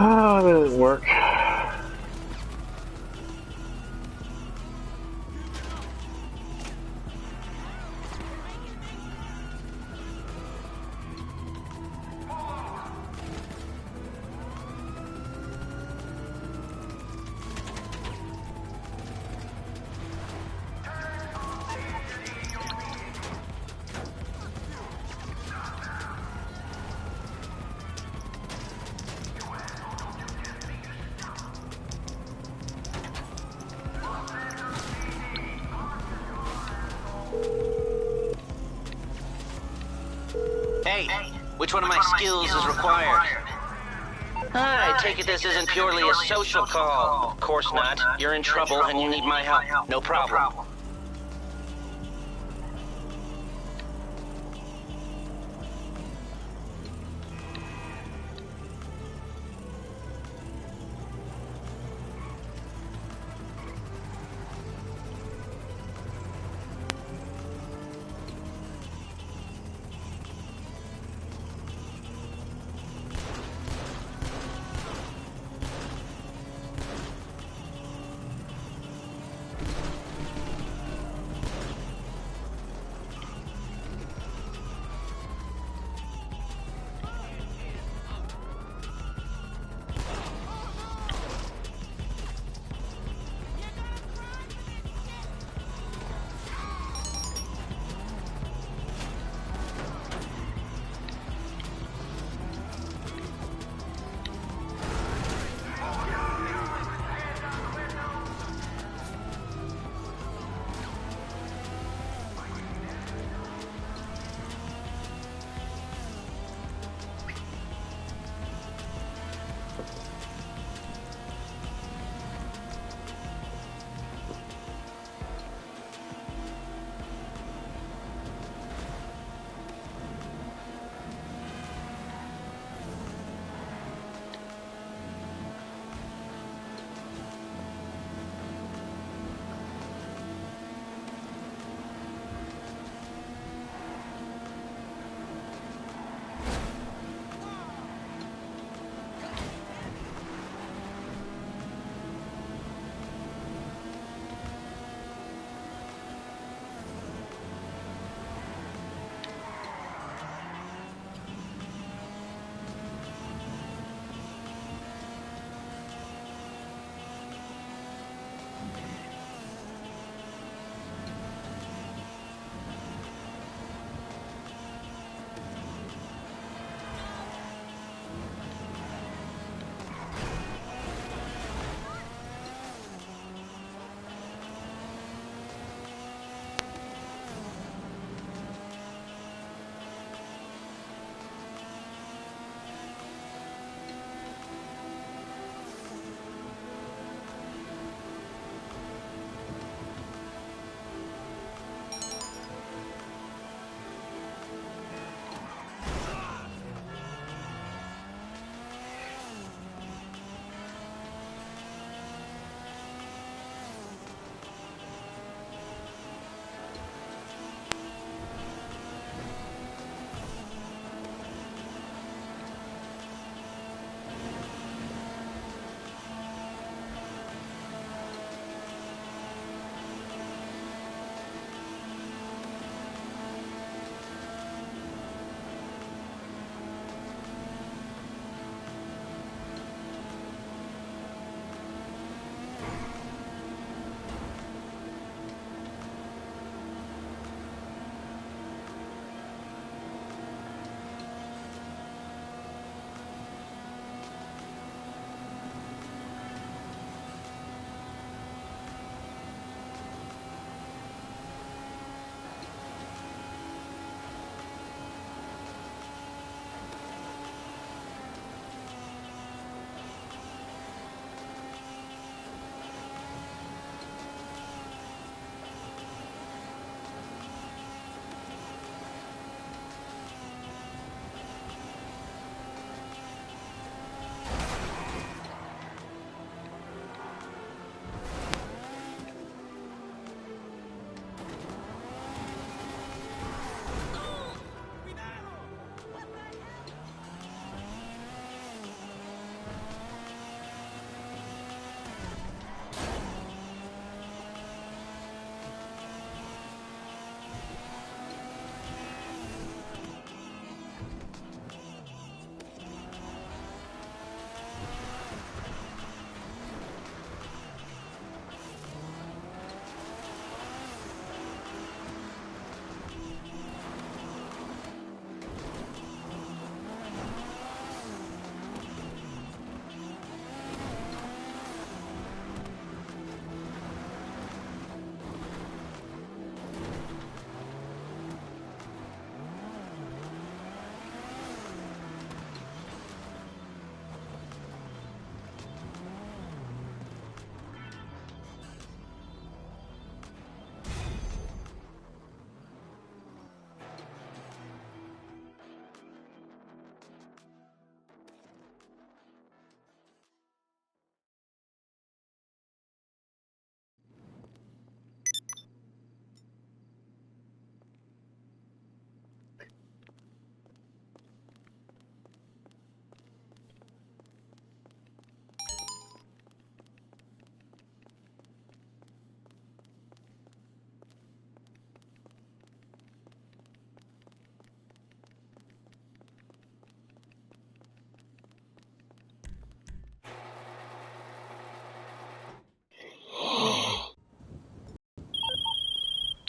Oh, that didn't work. Hey, which one of my skills is required? I take it this isn't purely a social call. Of course not. You're in trouble and you need my help. No problem.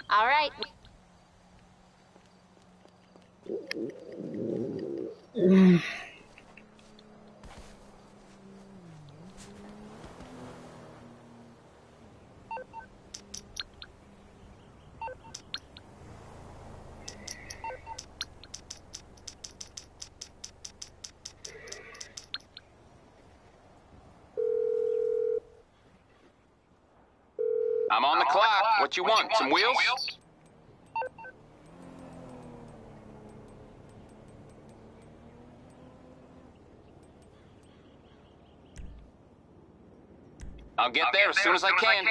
All right. I'm on the clock. What you want? Some wheels? I'll get there as soon as I can.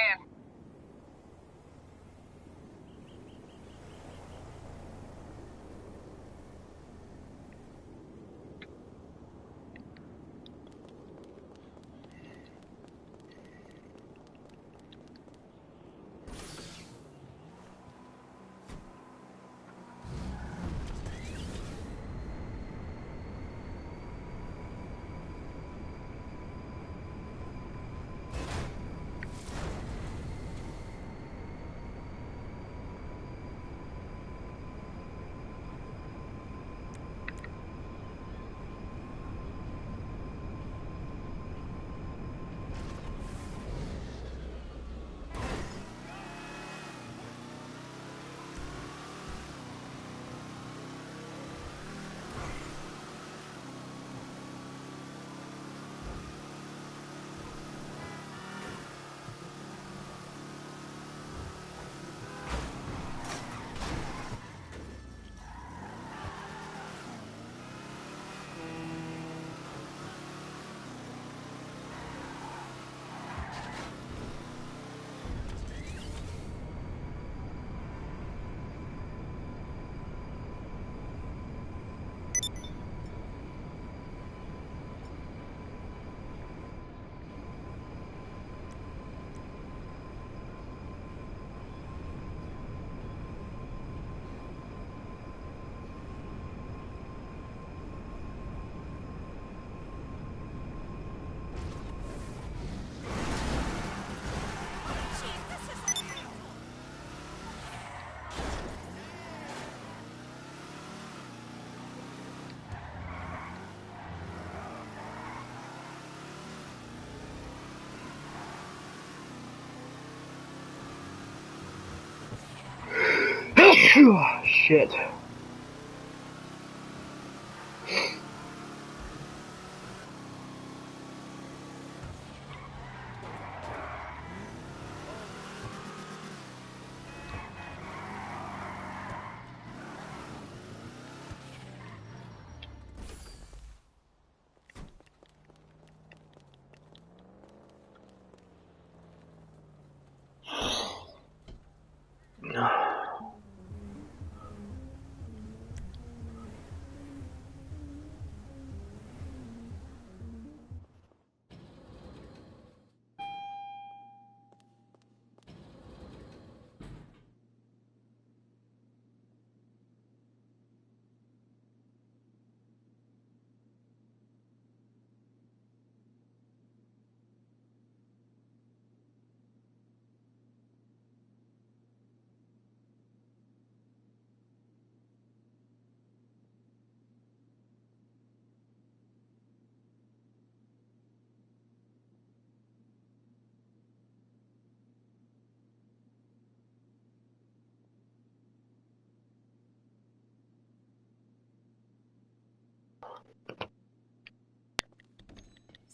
Shit.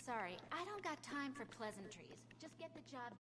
Sorry, I don't got time for pleasantries. Just get the job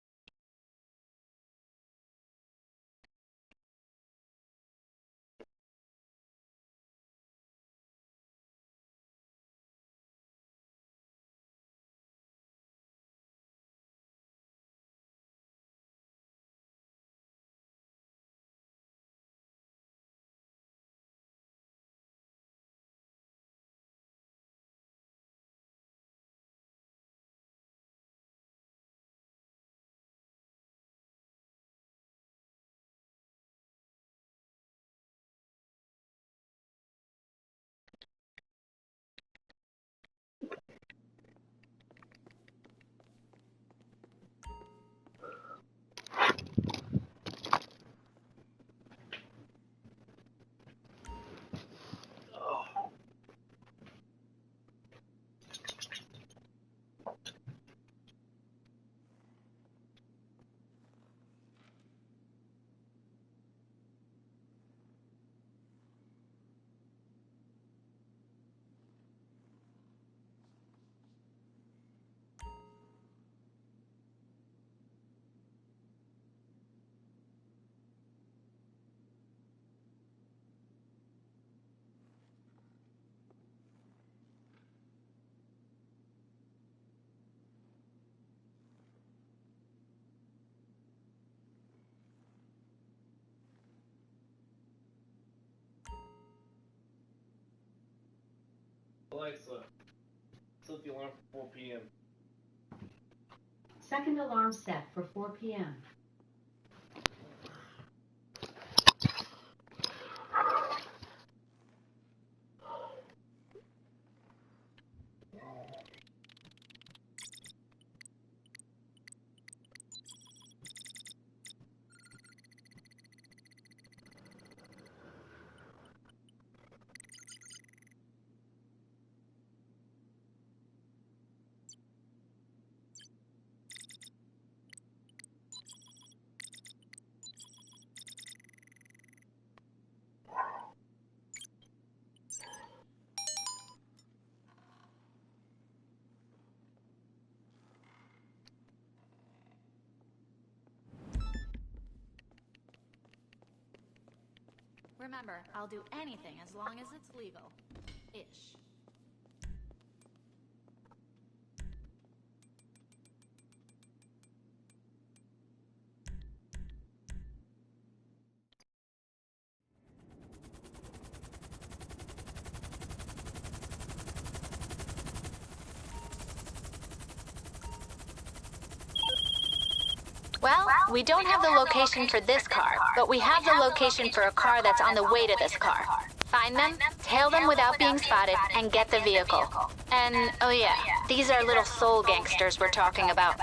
Alexa, set the alarm for 4 p.m. Second alarm set for 4 p.m. Remember, I'll do anything as long as it's legal. Ish. Well, we don't have the location for this car, but we have the location for a car that's on the way to this car. Find them, tail them without being spotted, and get the vehicle. And, oh yeah, these are little soul gangsters we're talking about.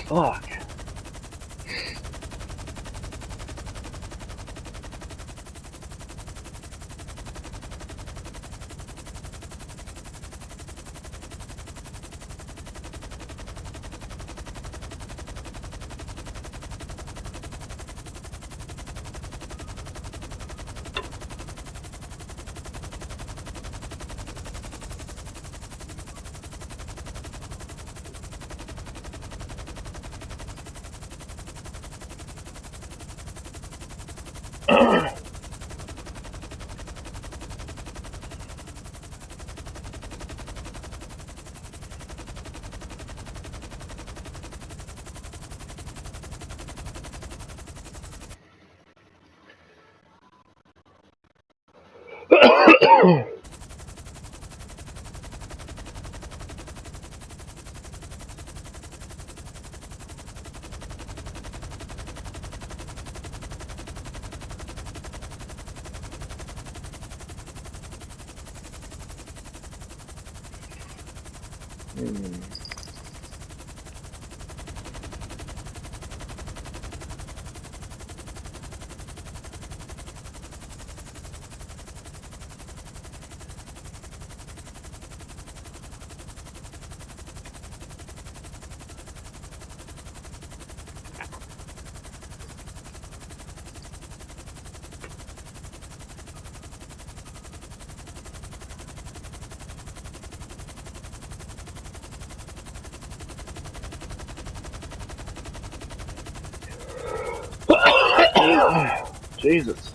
Fuck. Jesus.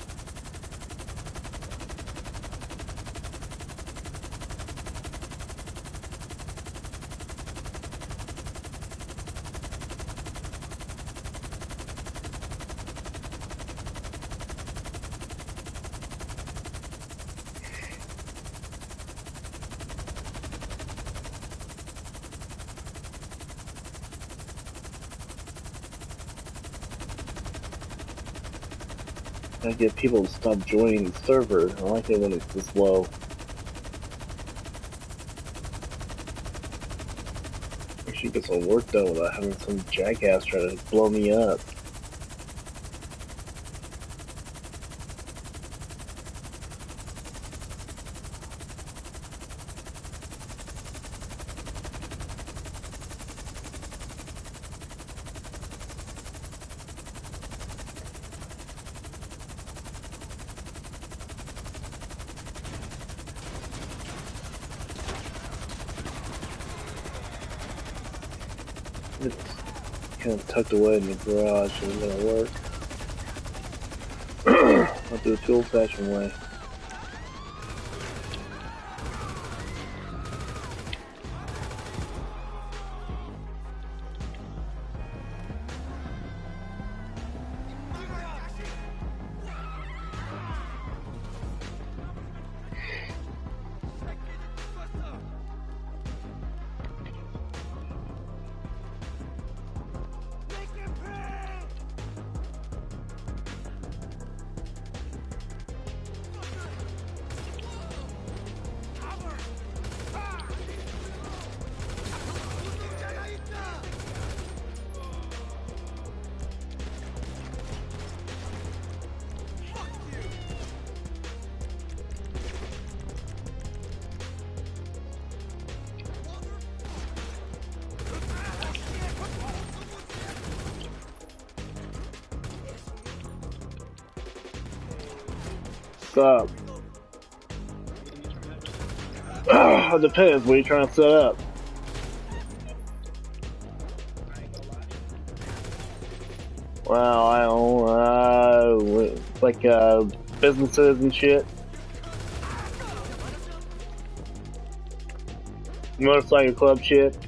I get people to stop joining the server. I like it when it's this low. I should get some work done without having some jackass try to blow me up. It's kind of tucked away in the garage, so it's gonna work. I'll do it the old-fashioned way. What's up? It depends. What are you trying to set up? Well, I don't like businesses and shit. Motorcycle club shit.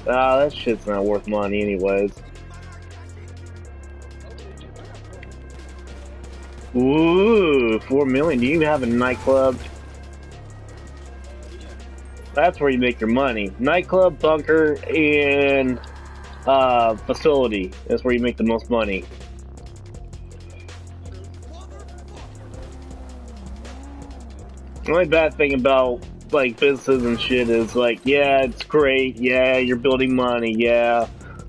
That shit's not worth money anyways. Ooh, 4 million. Do you even have a nightclub? That's where you make your money. Nightclub, bunker, and facility. That's where you make the most money. The only bad thing about like businesses and shit is like, yeah, it's great, yeah, you're building money, yeah,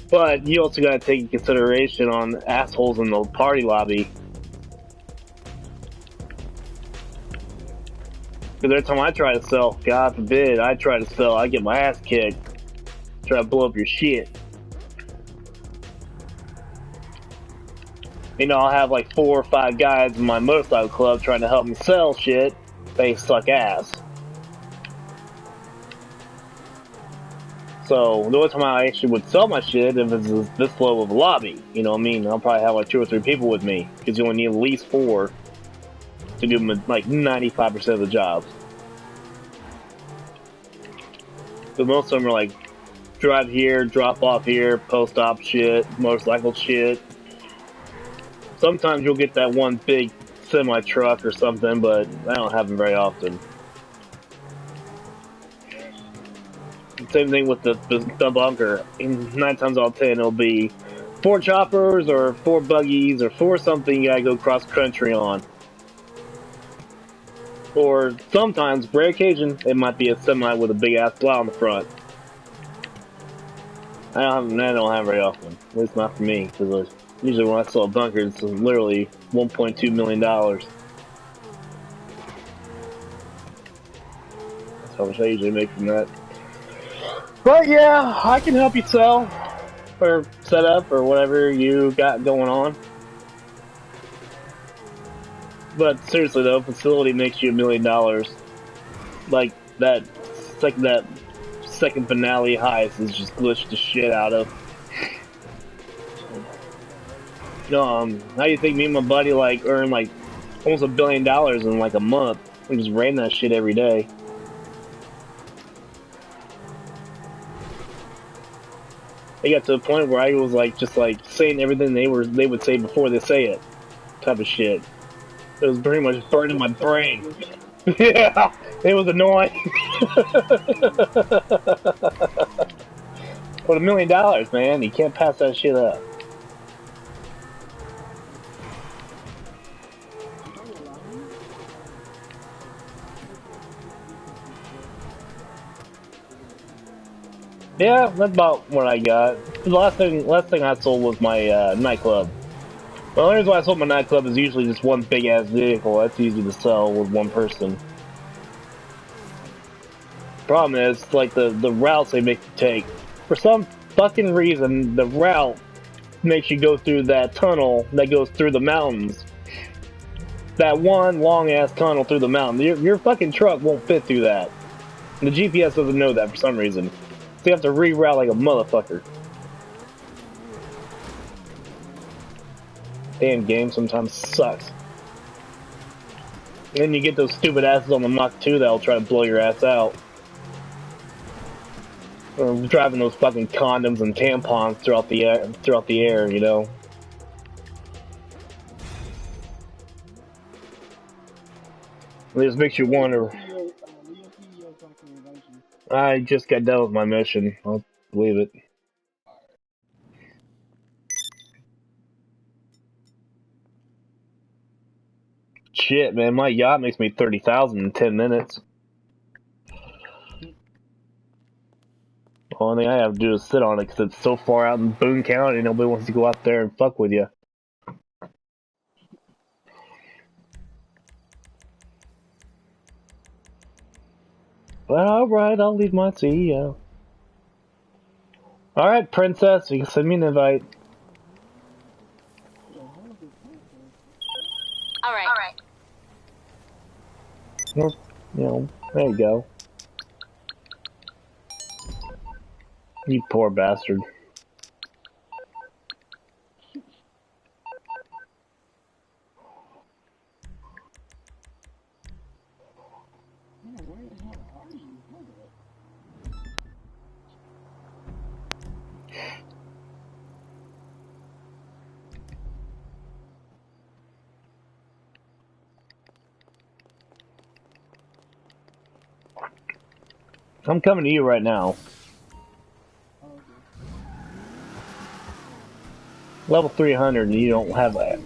but you also gotta take into consideration on assholes in the party lobby. Because every time I try to sell, God forbid, I get my ass kicked. Try to blow up your shit. You know, I'll have like 4 or 5 guys in my motorcycle club trying to help me sell shit. They suck ass. So, the only time I actually would sell my shit if it's this low of a lobby. You know what I mean? I'll probably have like 2 or 3 people with me. Because you only need at least 4. To do like 95% of the jobs. But most of them are like drive here, drop off here, post op shit, motorcycle shit. Sometimes you'll get that one big semi truck or something, but I don't have them very often. Same thing with the bunker. 9 times out of 10 it'll be 4 choppers or 4 buggies or 4 something you gotta go cross country on. Or sometimes, rare occasion, it might be a semi with a big ass plow on the front. I don't have very often. At least not for me, because usually when I sell a bunker, it's literally $1.2 million. That's how much I usually make from that. But yeah, I can help you sell, or set up, or whatever you got going on. But seriously though, facility makes you $1 million. Like that second finale heist is just glitched the shit out of. How do you think me and my buddy like earn like almost $1 billion in like a month? We just ran that shit every day. It got to the point where I was like just like saying everything they would say before they say it, type of shit. It was pretty much burning my brain. Yeah, it was annoying. But $1 million, man, you can't pass that shit up. Yeah, that's about what I got. The last thing I sold was my nightclub. The only reason why I sold my nightclub is usually just one big ass vehicle. That's easy to sell with one person. Problem is, like the routes they make you take. For some fucking reason, the route makes you go through that tunnel that goes through the mountains. That one long ass tunnel through the mountain. Your fucking truck won't fit through that. The GPS doesn't know that for some reason. So you have to reroute like a motherfucker. Damn game sometimes sucks. And then you get those stupid asses on the Mach 2 that'll try to blow your ass out. Or driving those fucking condoms and tampons throughout the air, you know. It just makes you wonder. I just got done with my mission. I'll leave it. Shit, man, my yacht makes me 30,000 in 10 minutes. The only thing I have to do is sit on it because it's so far out in Boone County, nobody wants to go out there and fuck with you. But alright, I'll leave my CEO. Alright, princess, you can send me an invite. Alright. Well, you know, there you go. You poor bastard. I'm coming to you right now. Level 300 and you don't have that.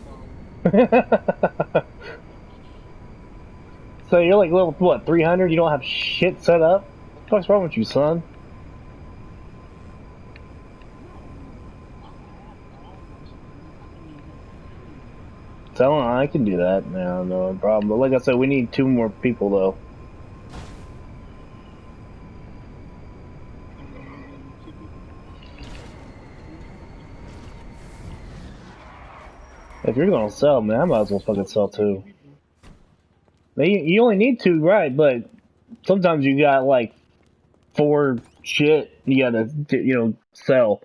So you're like level, what, 300? You don't have shit set up? What the fuck's wrong with you, son? So I can do that. No problem. But like I said, we need 2 more people though. If you're gonna sell, man, I might as well fucking sell too. You only need 2, right? But sometimes you got like 4 shit you gotta, sell.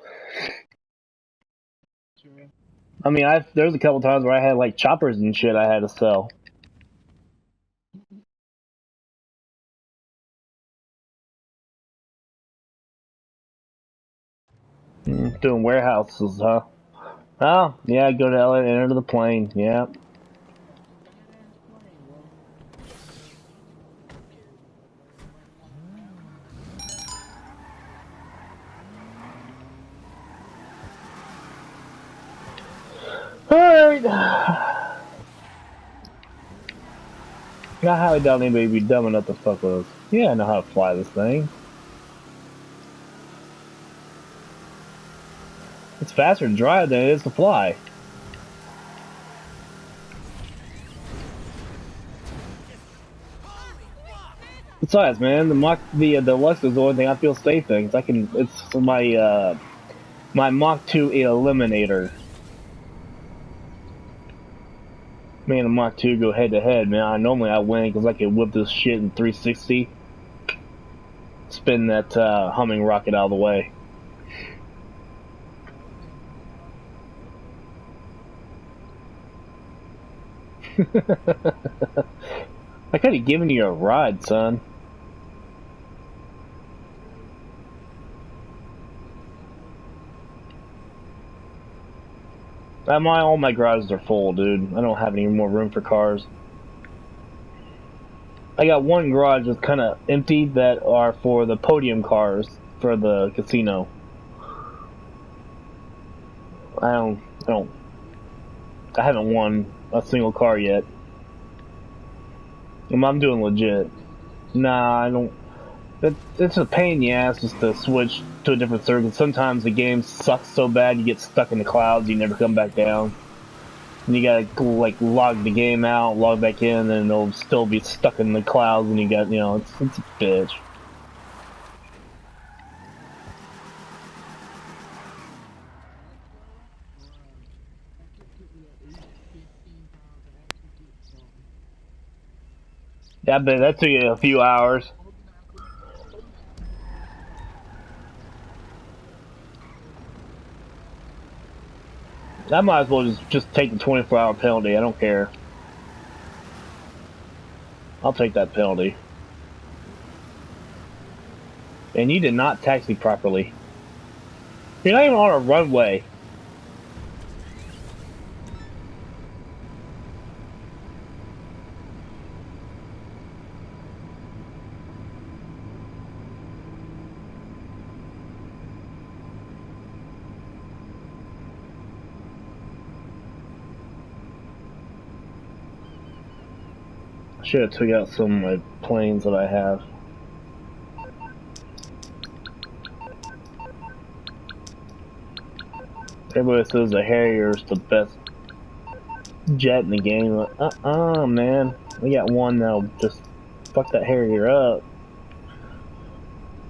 I mean, there's a couple times where I had like choppers and shit I had to sell. Doing warehouses, huh? Oh, yeah, go to LA and enter the plane, yeah. Alright. I highly doubt anybody would be dumb enough to fuck with us. Yeah, I know how to fly this thing. It's faster to drive than it is to fly. Besides, man, the Deluxe is the only thing I feel safe in. It's my my Mach 2 Eliminator. Me and the Mach 2 go head to head, man. Normally I win because I can whip this shit in 360. Spin that humming rocket out of the way. I could have given you a ride, son. All my garages are full, dude. I don't have any more room for cars. I got one garage that's kind of empty that are for the podium cars for the casino. I haven't won a single car yet. I'm doing legit. Nah, I don't. It's a pain in the ass just to switch to a different circuit. Sometimes the game sucks so bad you get stuck in the clouds, you never come back down. And you gotta like log the game out, log back in, and it'll still be stuck in the clouds, and you got, you know, it's a bitch. Yeah, I bet that took you a few hours. I might as well just take the 24-hour penalty. I don't care. I'll take that penalty. And you did not taxi properly. You're not even on a runway. I should have took out some of my planes that I have. Everybody says the Harrier is the best jet in the game. Man. We got one that'll just fuck that Harrier up.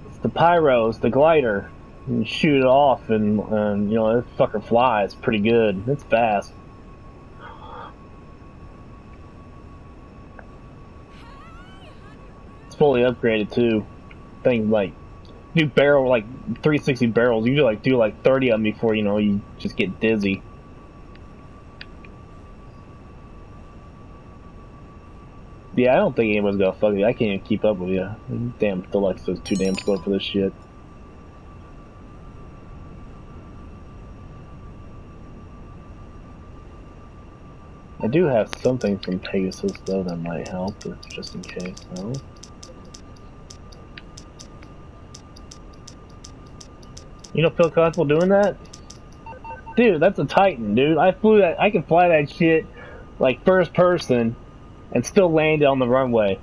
It's the Pyro, it's the glider. You shoot it off and you know, it fucker flies pretty good. It's fast. Fully upgraded too. Thing like do barrel like 360 barrels. You do like 30 of them before, you know, you just get dizzy. Yeah, I don't think anyone's gonna fuck you. I can't even keep up with you. Damn, Deluxe is too damn slow for this shit. I do have something from Pegasus though that might help, just in case. No. You don't feel comfortable doing that? Dude, that's a Titan, dude. I can fly that shit like first person and still land it on the runway.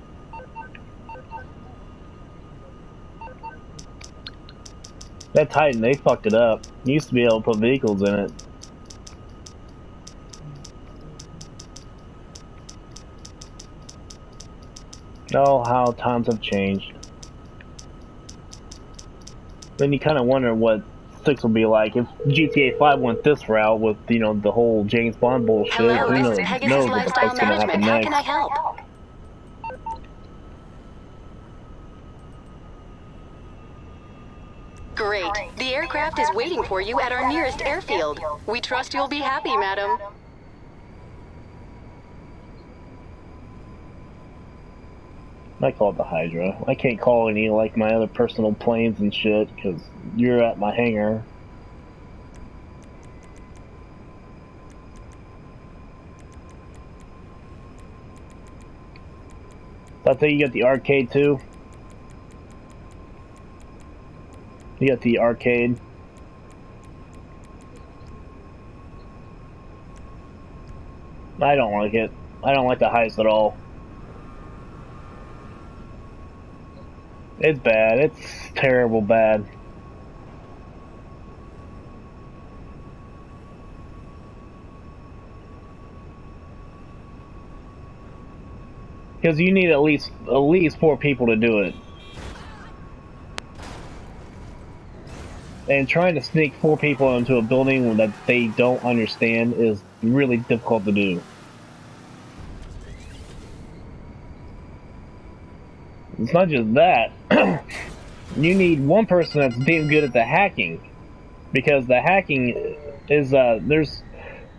That Titan, they fucked it up. You used to be able to put vehicles in it. Oh, how times have changed. Then you kind of wonder what 6 will be like if GTA 5 went this route with, you know, the whole James Bond bullshit. Hello, Who knows Pegasus what the Lifestyle fuck's gonna happen Management. How next. can I help? Great. The aircraft is waiting for you at our nearest airfield. We trust you'll be happy, madam. I call it the Hydra. I can't call any like my other personal planes and shit because you're at my hangar. So I think you got the arcade too. You got the arcade. I don't like it. I don't like the heist at all. It's bad. It's terrible bad. Because you need at least 4 people to do it. And trying to sneak 4 people into a building that they don't understand is really difficult to do. It's not just that. You need one person that's damn good at the hacking. Because the hacking is, there's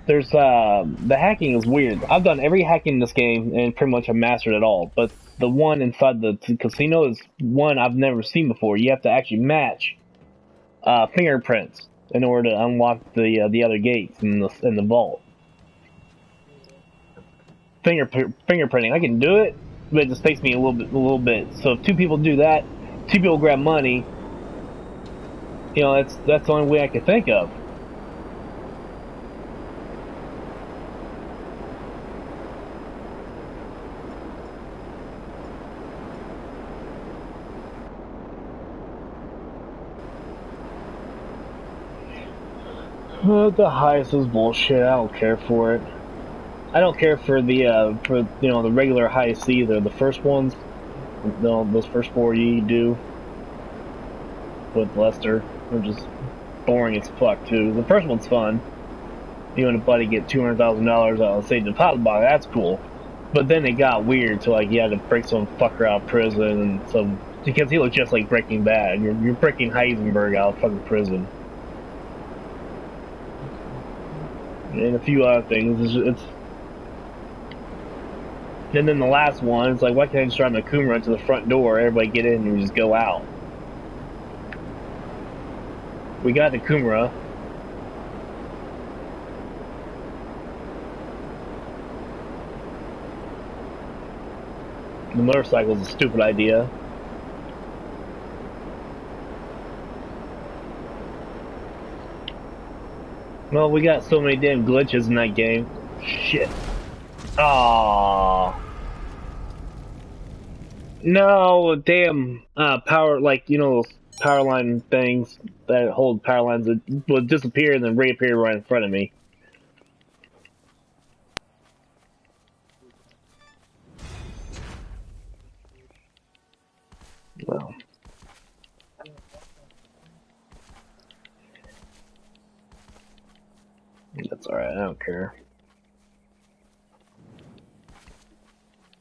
There's the hacking is weird. I've done every hacking in this game and pretty much have mastered it all. But the one inside the casino is one I've never seen before. You have to actually match fingerprints in order to unlock the other gates in the vault. Fingerprinting, I can do it, but it just takes me a little bit. So if two people do that, two people grab money. You know, that's the only way I could think of. The heist is bullshit. I don't care for it. I don't care for the the regular heists either. The first ones, those first 4 you do with Lester, are just boring as fuck too. The first one's fun. You and a buddy get $200,000 out of the safe deposit box. That's cool. But then it got weird to like you had to break some fucker out of prison and some because he looked just like Breaking Bad. You're breaking Heisenberg out of fucking prison. And a few other things. And then the last one, it's like, why can't I just drive my Kumara to the front door, everybody get in and just go out? We got the Kumara. The motorcycle is a stupid idea. Well, we got so many damn glitches in that game. Shit. Aww. No, damn power, like, you know, those power line things that hold power lines that would disappear and then reappear right in front of me. Well. That's alright, I don't care.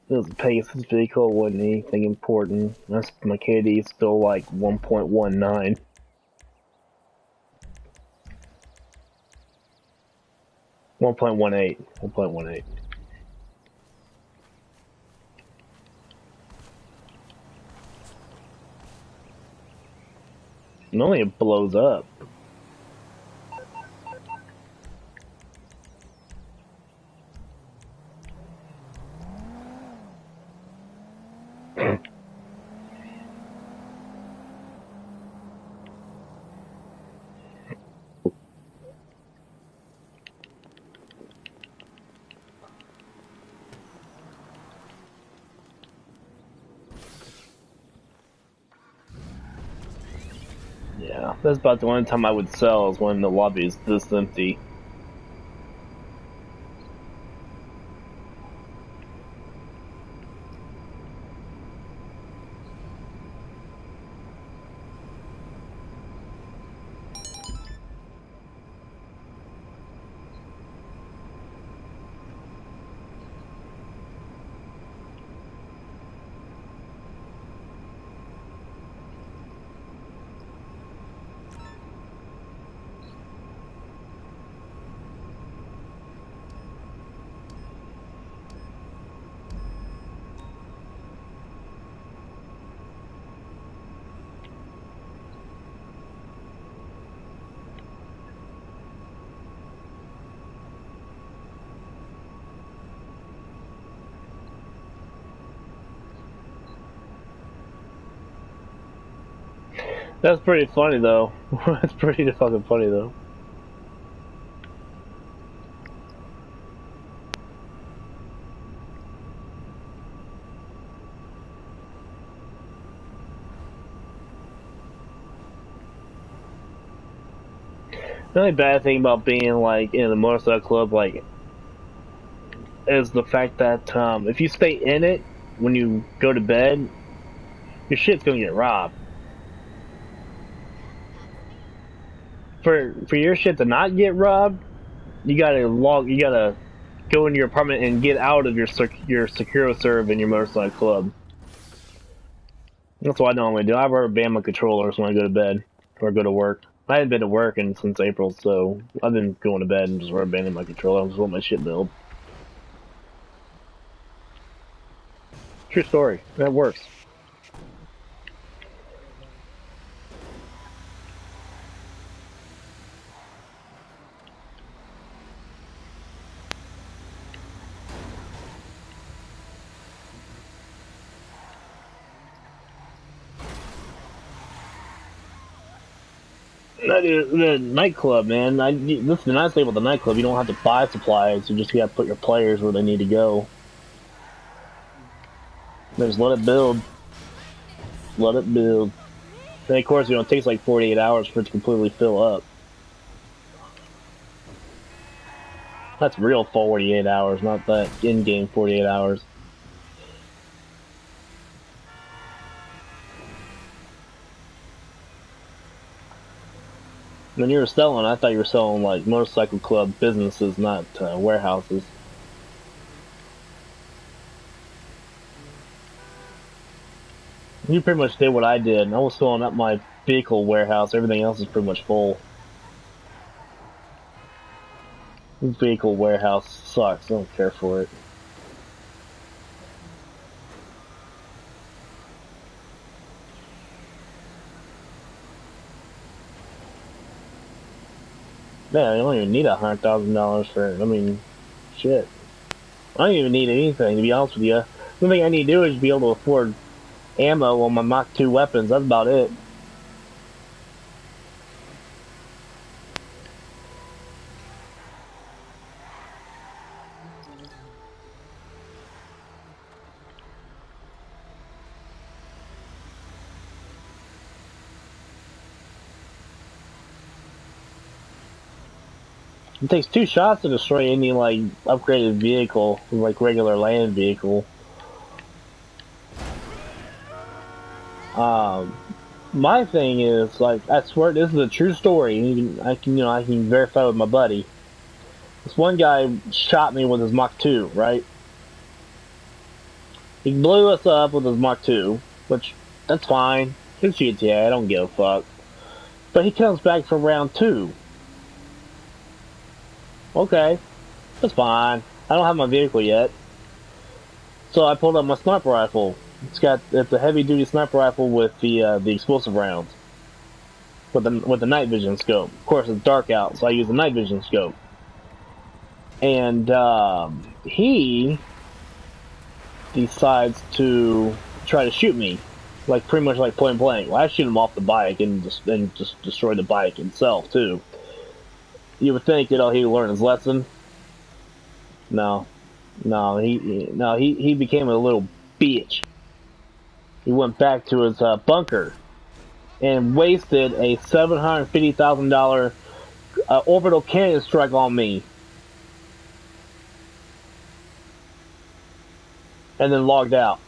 This pace this vehicle wasn't anything important. That's, my KD is still like 1.19. One point one eight. Normally it blows up. Yeah, that's about the only time I would sell is when the lobby is this empty. That's pretty funny though. That's pretty fucking funny though. The only bad thing about being like in a motorcycle club, like, is the fact that if you stay in it when you go to bed, your shit's gonna get robbed. For your shit to not get robbed, you gotta go into your apartment and get out of your SecuroServe in your motorcycle club. That's what I normally do. I wear Bama controllers when I go to bed or go to work. I hadn't been to work since April, so I've been going to bed and just abandoning my controller. I just want my shit build. True story. That works. The nightclub, man. This is the nice thing about the nightclub. You don't have to buy supplies. You just gotta put your players where they need to go. Just let it build. Let it build. And of course, it takes like 48 hours for it to completely fill up. That's real 48 hours, not that in-game 48 hours. When you were selling, I thought you were selling like motorcycle club businesses, not warehouses. You pretty much did what I did. I was filling up my vehicle warehouse. Everything else is pretty much full. Vehicle warehouse sucks. I don't care for it. Man, I don't even need $100,000 for it. I mean, shit. I don't even need anything, to be honest with you. The only thing I need to do is be able to afford ammo on my Mach 2 weapons. That's about it. It takes 2 shots to destroy any, like, upgraded vehicle, like regular land vehicle. My thing is, like, I swear this is a true story. I can verify with my buddy. This one guy shot me with his Mach 2, right? He blew us up with his Mach 2, which, that's fine. It's GTA, I don't give a fuck. But he comes back for round 2. Okay, that's fine. I don't have my vehicle yet. So I pulled up my sniper rifle. It's a heavy duty sniper rifle with the explosive rounds. With the night vision scope. Of course it's dark out, so I use the night vision scope. And he decides to try to shoot me. Like pretty much like point blank. Well, I shoot him off the bike and just destroy the bike itself too. You would think, he learned his lesson. No, he became a little bitch. He went back to his bunker and wasted a $750,000 orbital cannon strike on me, and then logged out.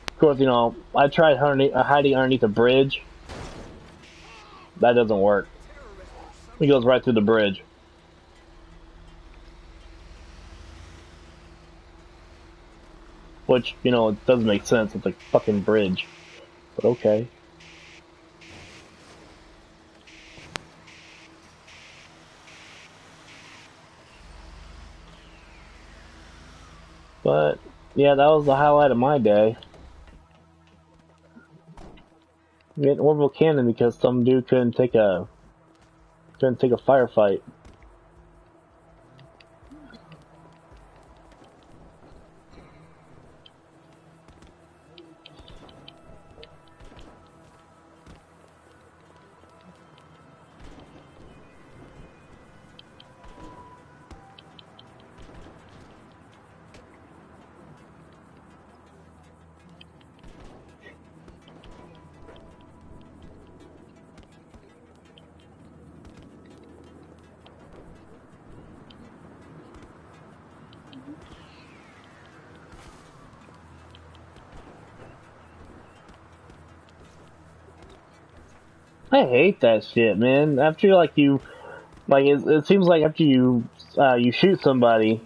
Of course, I tried hiding underneath a bridge. That doesn't work. He goes right through the bridge. Which, it doesn't make sense. It's a fucking bridge. But okay. But, yeah, that was the highlight of my day. Get an orbital cannon because some dude couldn't take a firefight. I hate that shit, man. After you Like it seems like after you shoot somebody,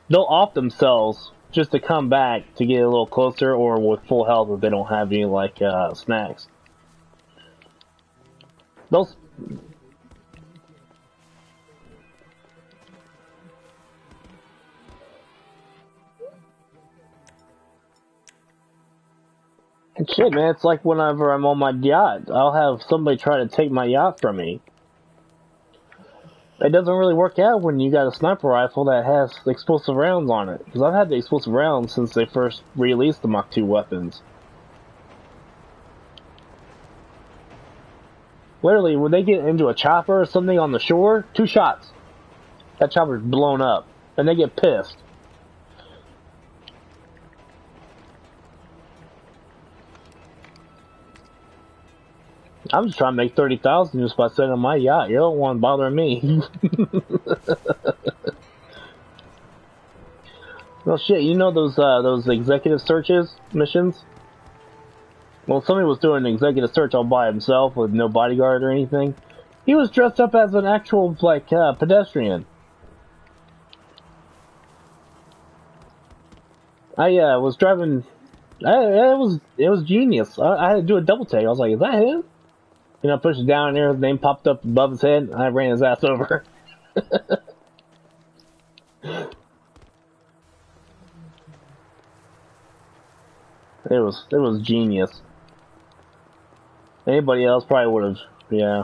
they'll off themselves just to come back to get a little closer, or with full health if they don't have any like snacks. Those. Shit, man, it's like whenever I'm on my yacht, I'll have somebody try to take my yacht from me. It doesn't really work out when you got a sniper rifle that has explosive rounds on it. Because I've had the explosive rounds since they first released the Mach 2 weapons. Literally, when they get into a chopper or something on the shore, 2 shots. That chopper's blown up. And they get pissed. I'm just trying to make 30,000 just by sitting on my yacht. You don't want to bother me. Well, shit, you know those executive searches missions? Well, somebody was doing an executive search all by himself with no bodyguard or anything. He was dressed up as an actual, like, pedestrian. I was driving. It was genius. I had to do a double take. I was like, "Is that him?" You know, pushed it down and there, his name popped up above his head, and I ran his ass over. It was genius. Anybody else probably would have, yeah.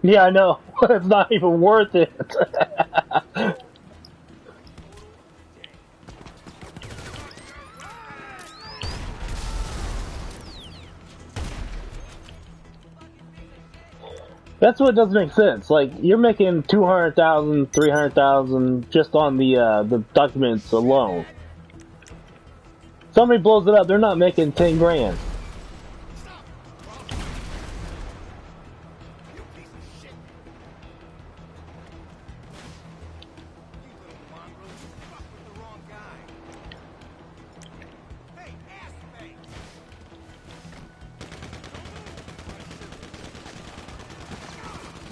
Yeah, I know. It's not even worth it. That's what doesn't make sense. Like, you're making 200,000, 300,000 just on the documents alone. Somebody blows it up, they're not making 10 grand.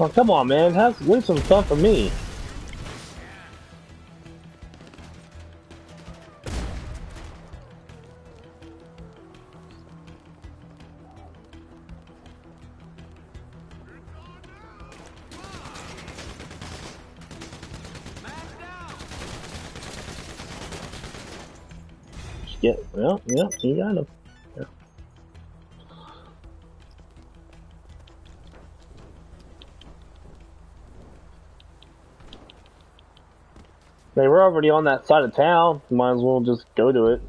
Oh, come on, man. Leave some stuff for me. Yeah, well, yeah, you got him. Yeah. They were already on that side of town. Might as well just go to it.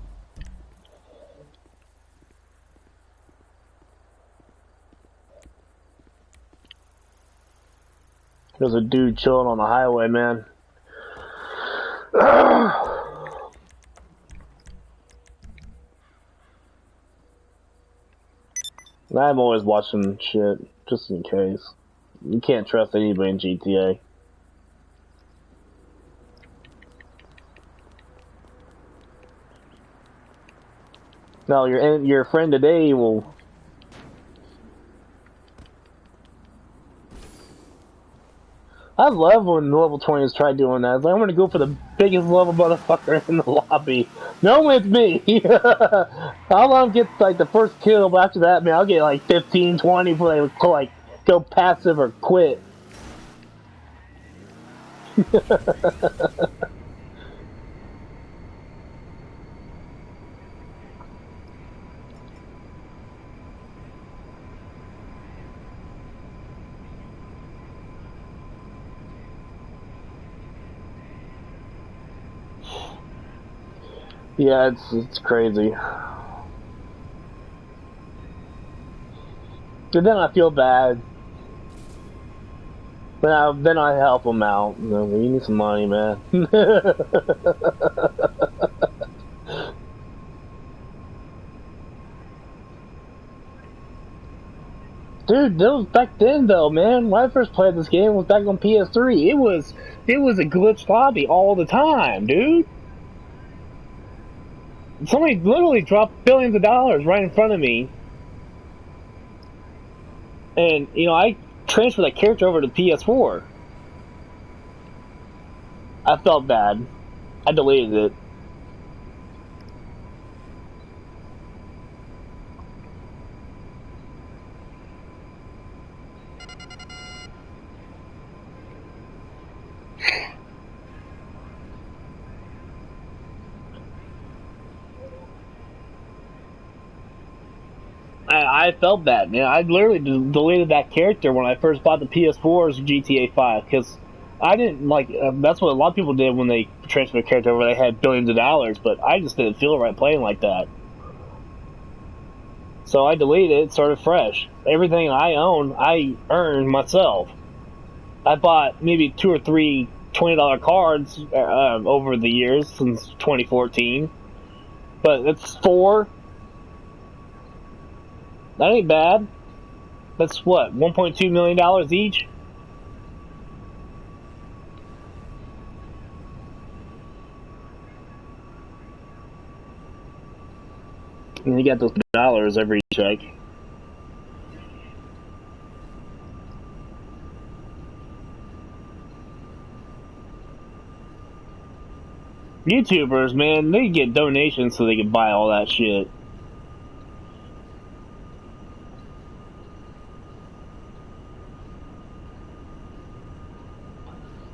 There's a dude chilling on the highway, man. I'm always watching shit, just in case. You can't trust anybody in GTA. No, your friend today will. I love when level 20s try doing that. It's like, I'm gonna go for the biggest level motherfucker in the lobby. No, it's me! I'll let him get like the first kill, but after that, man, I'll get like 15, 20 before they like go passive or quit. Yeah, it's crazy. But then I feel bad. But then I help them out. You know, you need some money, man. Dude, that was back then though, man. When I first played this game, it was back on PS3. It was a glitched lobby all the time, dude. Somebody literally dropped billions of dollars right in front of me, and you know I transferred that character over to PS4. I felt bad. I deleted it. I felt bad, man. I literally deleted that character when I first bought the PS4's GTA 5 because I didn't like. That's what a lot of people did when they transferred a character over. They had billions of dollars, but I just didn't feel right playing like that. So I deleted it, started fresh. Everything I own, I earned myself. I bought maybe 2 or 3 $20 cards over the years since 2014, but it's 4. That ain't bad. That's what, $1.2 million each? And you got those dollars every check. YouTubers, man, they get donations so they can buy all that shit.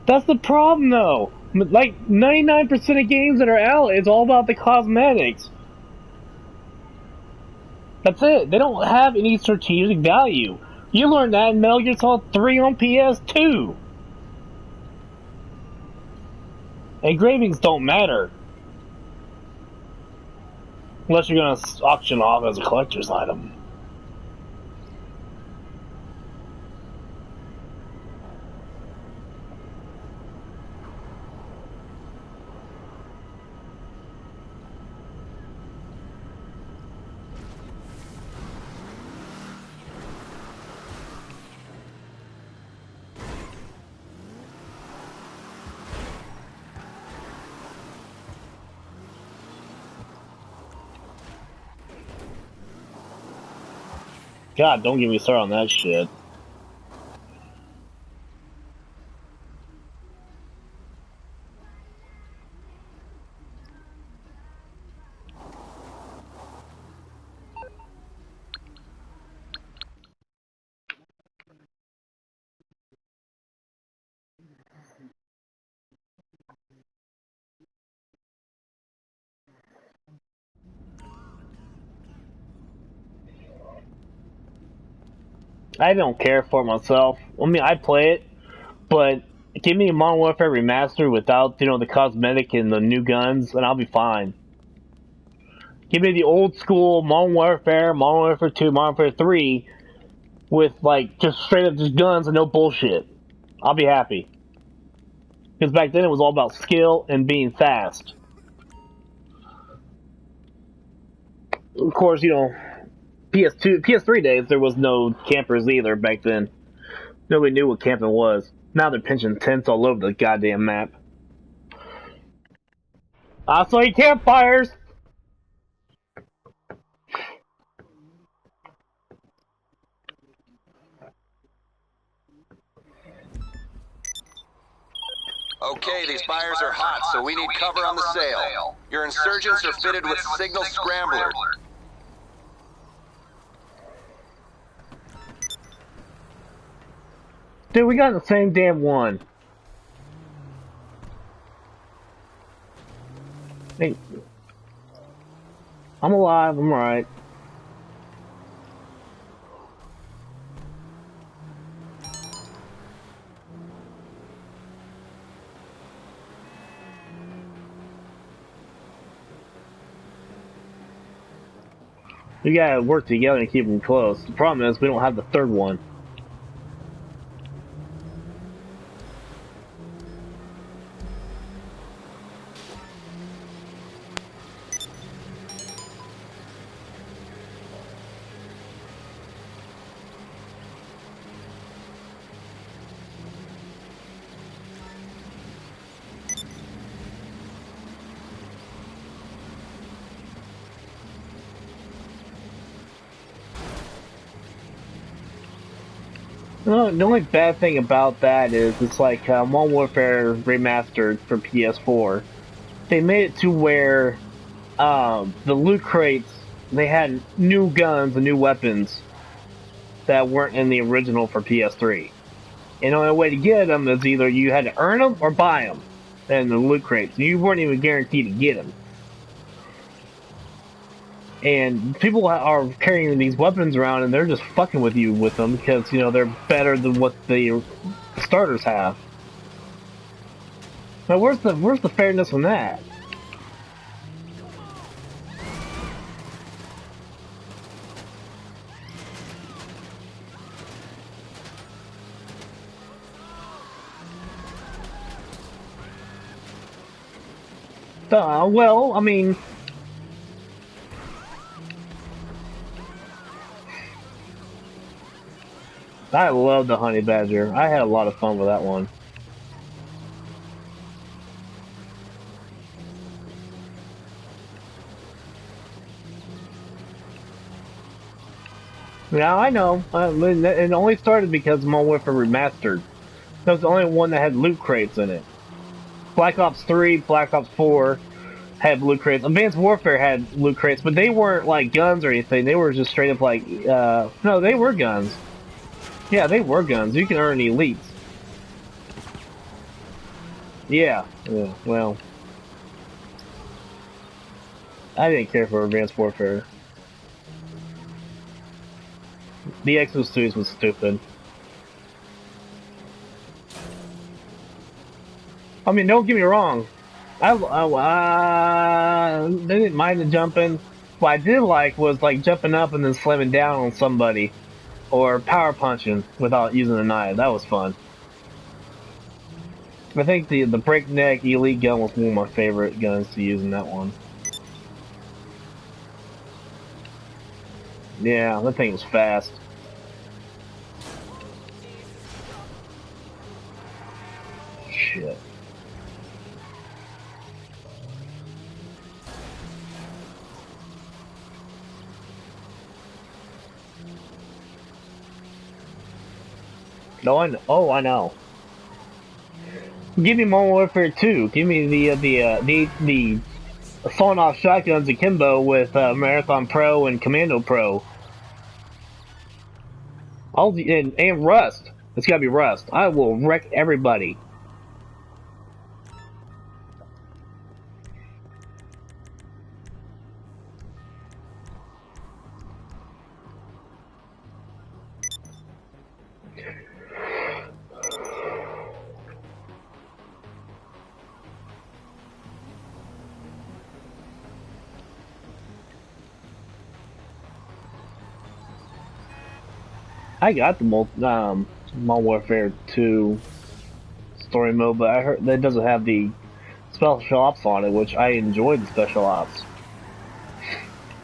That's the problem, though. Like, 99% of games that are out, it's all about the cosmetics. That's it. They don't have any strategic value. You learned that in Metal Gear Solid 3 on PS2. Engravings don't matter. Unless you're going to auction off as a collector's item. God, don't get me started on that shit. I don't care for it myself. I mean, I play it, but give me a Modern Warfare Remastered without, you know, the cosmetic and the new guns, and I'll be fine. Give me the old school Modern Warfare 2, Modern Warfare 3, with, like, just straight up just guns and no bullshit. I'll be happy. Because back then it was all about skill and being fast. Of course, you know, PS3 days, there was no campers either back then. Nobody knew what camping was. Now they're pinching tents all over the goddamn map. I saw you campfires! Okay, these buyers are hot, so we need cover on the sale. Your insurgents are fitted with Signal Scrambler. Dude, we got the same damn one. Hey. I'm alive, I'm alright. We gotta work together and keep them close. The problem is we don't have the third one. No, the only bad thing about that is it's like Modern Warfare Remastered for PS4. They made it to where the loot crates, they had new guns and new weapons that weren't in the original for PS3. And the only way to get them is either you had to earn them or buy them in the loot crates. You weren't even guaranteed to get them. And people are carrying these weapons around and they're just fucking with you with them because, you know, they're better than what the starters have. Now where's the fairness in that? Well, I mean, I love the Honey Badger. I had a lot of fun with that one. Yeah, I know. It only started because Modern Warfare Remastered. That was the only one that had loot crates in it. Black Ops 3, Black Ops 4 had loot crates. Advanced Warfare had loot crates, but they weren't like guns or anything. They were just straight up like, no, they were guns. Yeah, they were guns. You can earn elites. Yeah, well. I didn't care for Advanced Warfare. The Exo Series was stupid. I mean, don't get me wrong. I didn't mind the jumping. What I did like was like jumping up and then slamming down on somebody. Or power punching without using a knife. That was fun. I think the breakneck elite gun was one of my favorite guns to use in that one. Yeah, that thing was fast. Shit. No, I know. Oh, I know. Give me Modern Warfare 2. Give me the sawn-off shotguns akimbo with Marathon Pro and Commando Pro. And Rust. It's gotta be Rust. I will wreck everybody. I got the Modern Warfare 2 story mode, but I heard that doesn't have the special ops on it, which I enjoyed the special ops.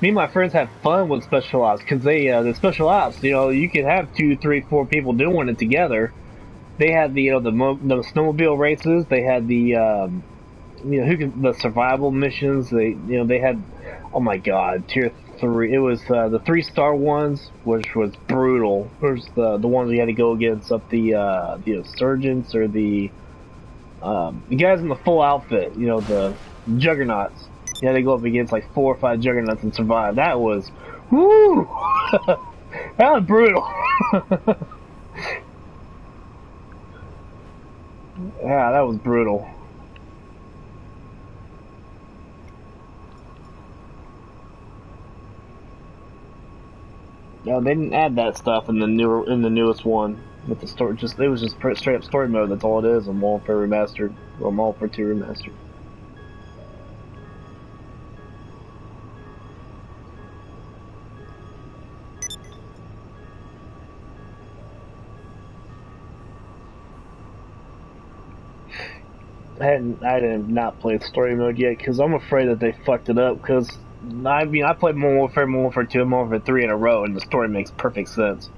Me and my friends have fun with special ops because the special ops, you know, you could have 2, 3, 4 people doing it together. They had the snowmobile races. They had the the survival missions. They had, oh my god, tier 3. It was the 3-star ones, which was brutal. There's the ones you had to go against up the insurgents or the guys in the full outfit. You know, the juggernauts. You had to go up against like 4 or 5 juggernauts and survive. That was, woo! That was brutal. Yeah, that was brutal. No, they didn't add that stuff in the newest one with the story. It was just straight up story mode. That's all it is. On Modern Warfare Remastered or Modern Warfare 2 Remastered. I did not play story mode yet because I'm afraid that they fucked it up. Because I mean, I played Modern Warfare 2, and Modern Warfare 3 in a row, and the story makes perfect sense.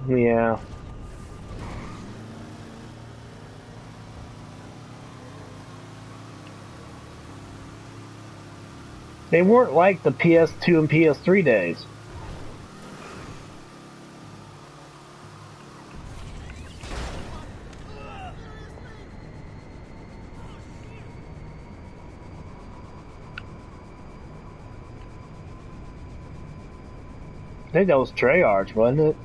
Yeah. They weren't like the PS2 and PS3 days. I think that was Treyarch, wasn't it?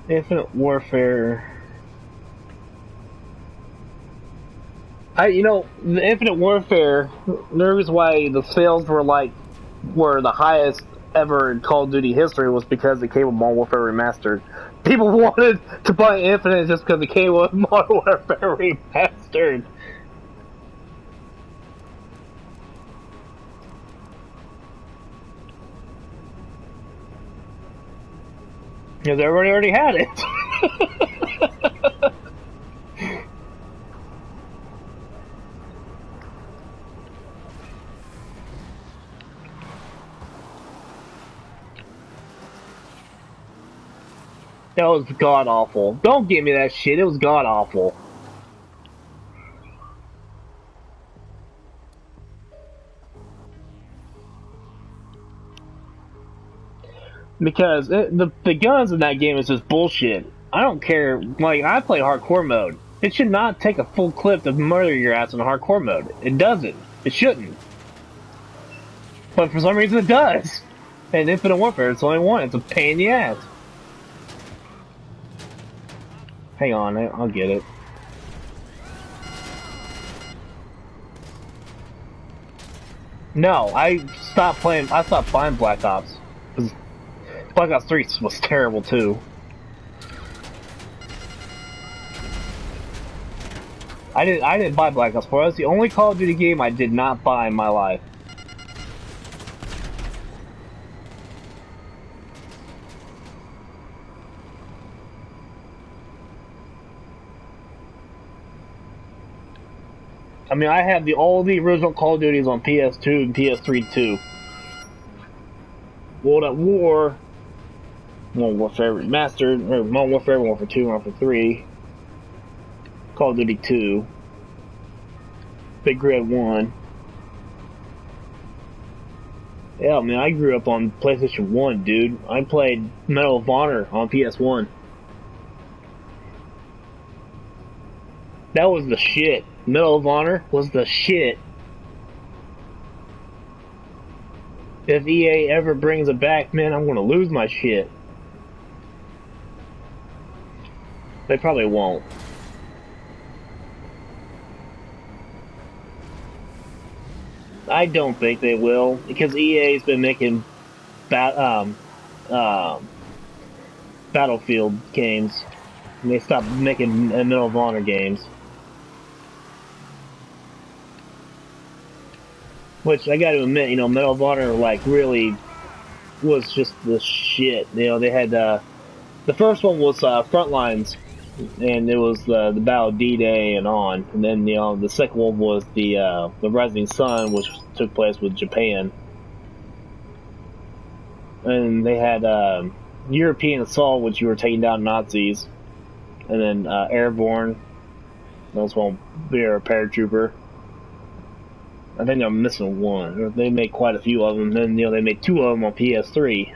Infinite Warfare. The Infinite Warfare, the reason why the sales were the highest ever in Call of Duty history was because it came with Modern Warfare Remastered. People wanted to buy Infinite just because it came with Modern Warfare Remastered. Because everybody already had it. That was god awful. Don't give me that shit. It was god awful. Because the guns in that game is just bullshit. I don't care. Like, I play hardcore mode. It should not take a full clip to murder your ass in hardcore mode. It doesn't. It shouldn't. But for some reason it does. And Infinite Warfare, it's the only one. It's a pain in the ass. Hang on, I'll get it. No, I stopped buying Black Ops. Black Ops 3 was terrible too. I didn't buy Black Ops 4. That's the only Call of Duty game I did not buy in my life. I mean, I had all the original Call of Duties on PS2 and PS3 too. World at War, Modern Warfare Remastered, Modern Warfare 2, Modern Warfare 3, Call of Duty 2, Big Red 1. Yeah, man, I grew up on PlayStation 1, dude. I played Medal of Honor on PS1. That was the shit. Medal of Honor was the shit. If EA ever brings it back, man, I'm gonna lose my shit. They probably won't. I don't think they will, because EA's been making Battlefield games, and they stopped making Medal of Honor games. Which, I gotta admit, Medal of Honor, really was just the shit. They had, the first one was, Frontlines, and it was, the Battle of D-Day and on. And then, the second one was the Rising Sun, which took place with Japan. And they had, European Assault, which you were taking down Nazis. And then, Airborne, that was one, they're a paratrooper. I think I'm missing one. They made quite a few of them. Then, they made two of them on PS3.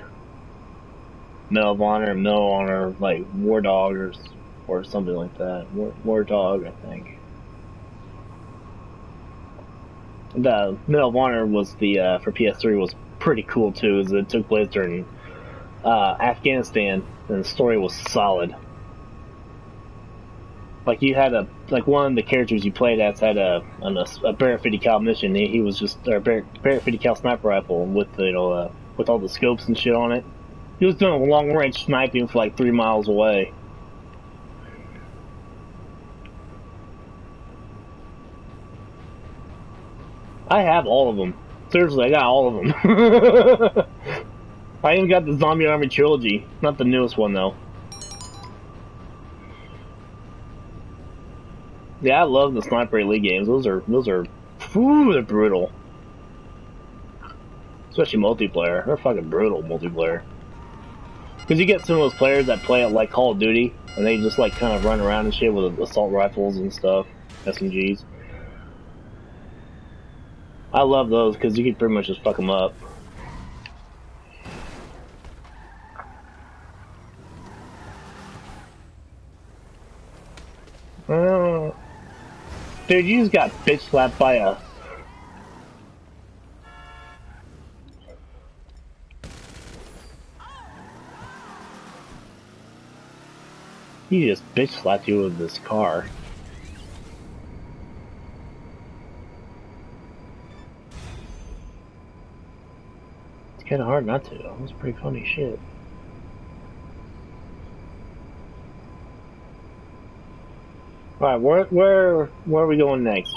Medal of Honor and Medal of Honor, War Dog or something like that. War Dog, I think. The Medal of Honor was for PS3 was pretty cool too, as it took place during Afghanistan, and the story was solid. You had one of the characters you played as had a Barrett 50 cal mission. He was just a Barrett 50 cal sniper rifle with with all the scopes and shit on it. He was doing a long range sniping for 3 miles away. I have all of them. Seriously, I got all of them. I even got the Zombie Army trilogy, not the newest one though. Yeah, I love the Sniper Elite games. Those are, whew, they're brutal. Especially multiplayer. They're fucking brutal multiplayer. Because you get some of those players that play it like Call of Duty, and they just like kind of run around and shit with assault rifles and stuff, SMGs. I love those because you can pretty much just fuck them up. Dude, you just got bitch slapped by a... He just bitch slapped you with this car. It's kinda hard not to. That was pretty funny shit. Alright, where are we going next?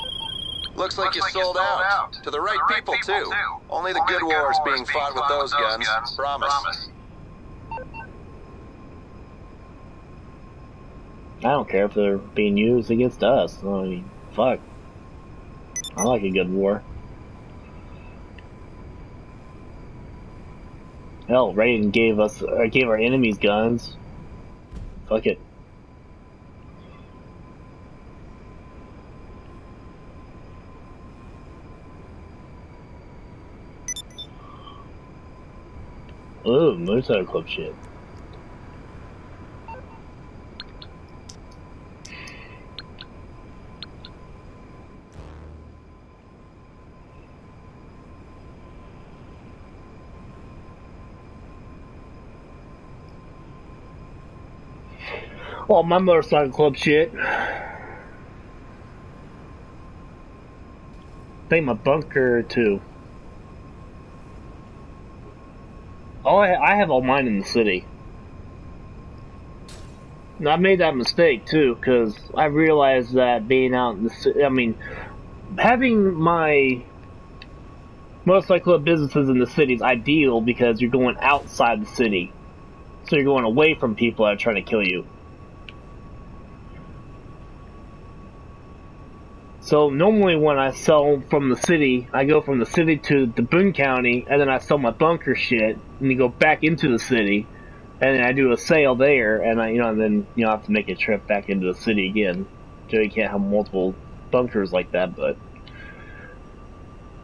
Looks like you sold out. To the right people, too. Only the good war is being fought with those guns. Promise. I don't care if they're being used against us. I mean, fuck. I like a good war. Hell, Raiden gave our enemies guns. Fuck it. Ooh, Motorcycle Club shit. Oh, my Motorcycle Club shit. I think my bunker too. Oh, I have all mine in the city. Now, I made that mistake too, because I realized that being out in the city, I mean, having my Motorcycle Club businesses in the city is ideal because you're going outside the city. So you're going away from people that are trying to kill you. So normally when I sell from the city, I go from the city to the Boone County, and then I sell my bunker shit, and then go back into the city, and then I do a sale there, and I have to make a trip back into the city again. So you can't have multiple bunkers like that, but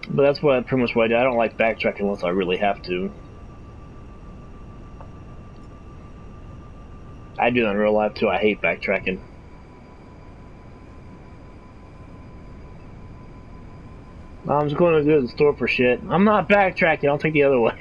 that's pretty much what I do. I don't like backtracking unless I really have to. I do that in real life too. I hate backtracking. I'm just going to go to the store for shit. I'm not backtracking. I'll take the other way.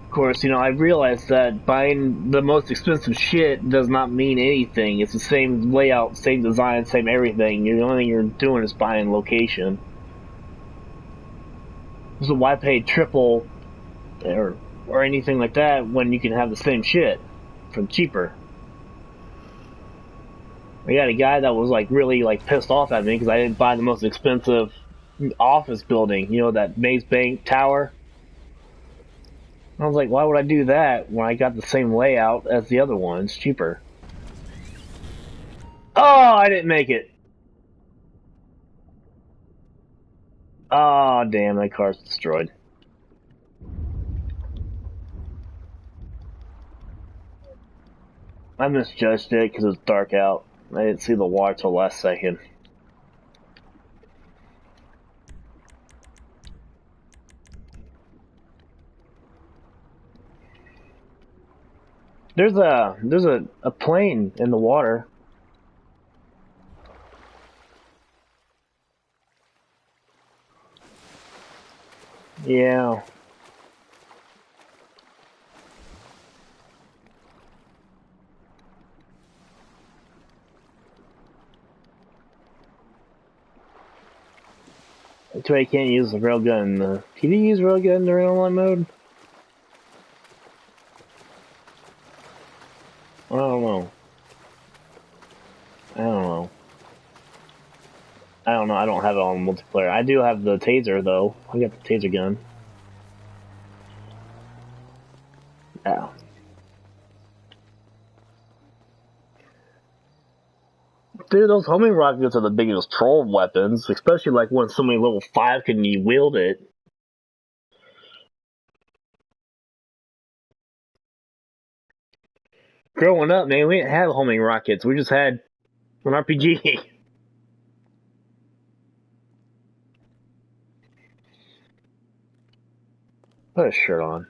Of course, I realized that buying the most expensive shit does not mean anything. It's the same layout, same design, same everything. The only thing you're doing is buying location. So why pay triple or anything like that when you can have the same shit for cheaper? We had a guy that was really pissed off at me because I didn't buy the most expensive office building. That Maze Bank Tower. I was like, why would I do that when I got the same layout as the other one? It's cheaper. Oh, I didn't make it. Oh, damn, my car's destroyed. I misjudged it because it was dark out. I didn't see the water till last second. There's a plane in the water. Yeah. That's why you can't use the railgun. Can you use railgun during online mode? I don't know. I don't know. I don't know. I don't have it on multiplayer. I do have the taser though. I got the taser gun. Yeah. Dude, those homing rockets are the biggest troll weapons, especially like when somebody level 5 can wield it. Growing up, man, we didn't have homing rockets. We just had an RPG. Put a shirt on.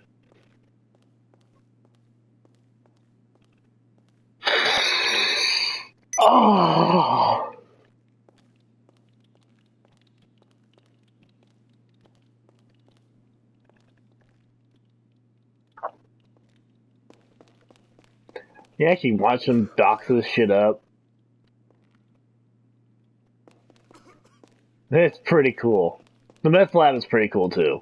Oh! You actually watch them dox this shit up. It's pretty cool. The meth lab is pretty cool too.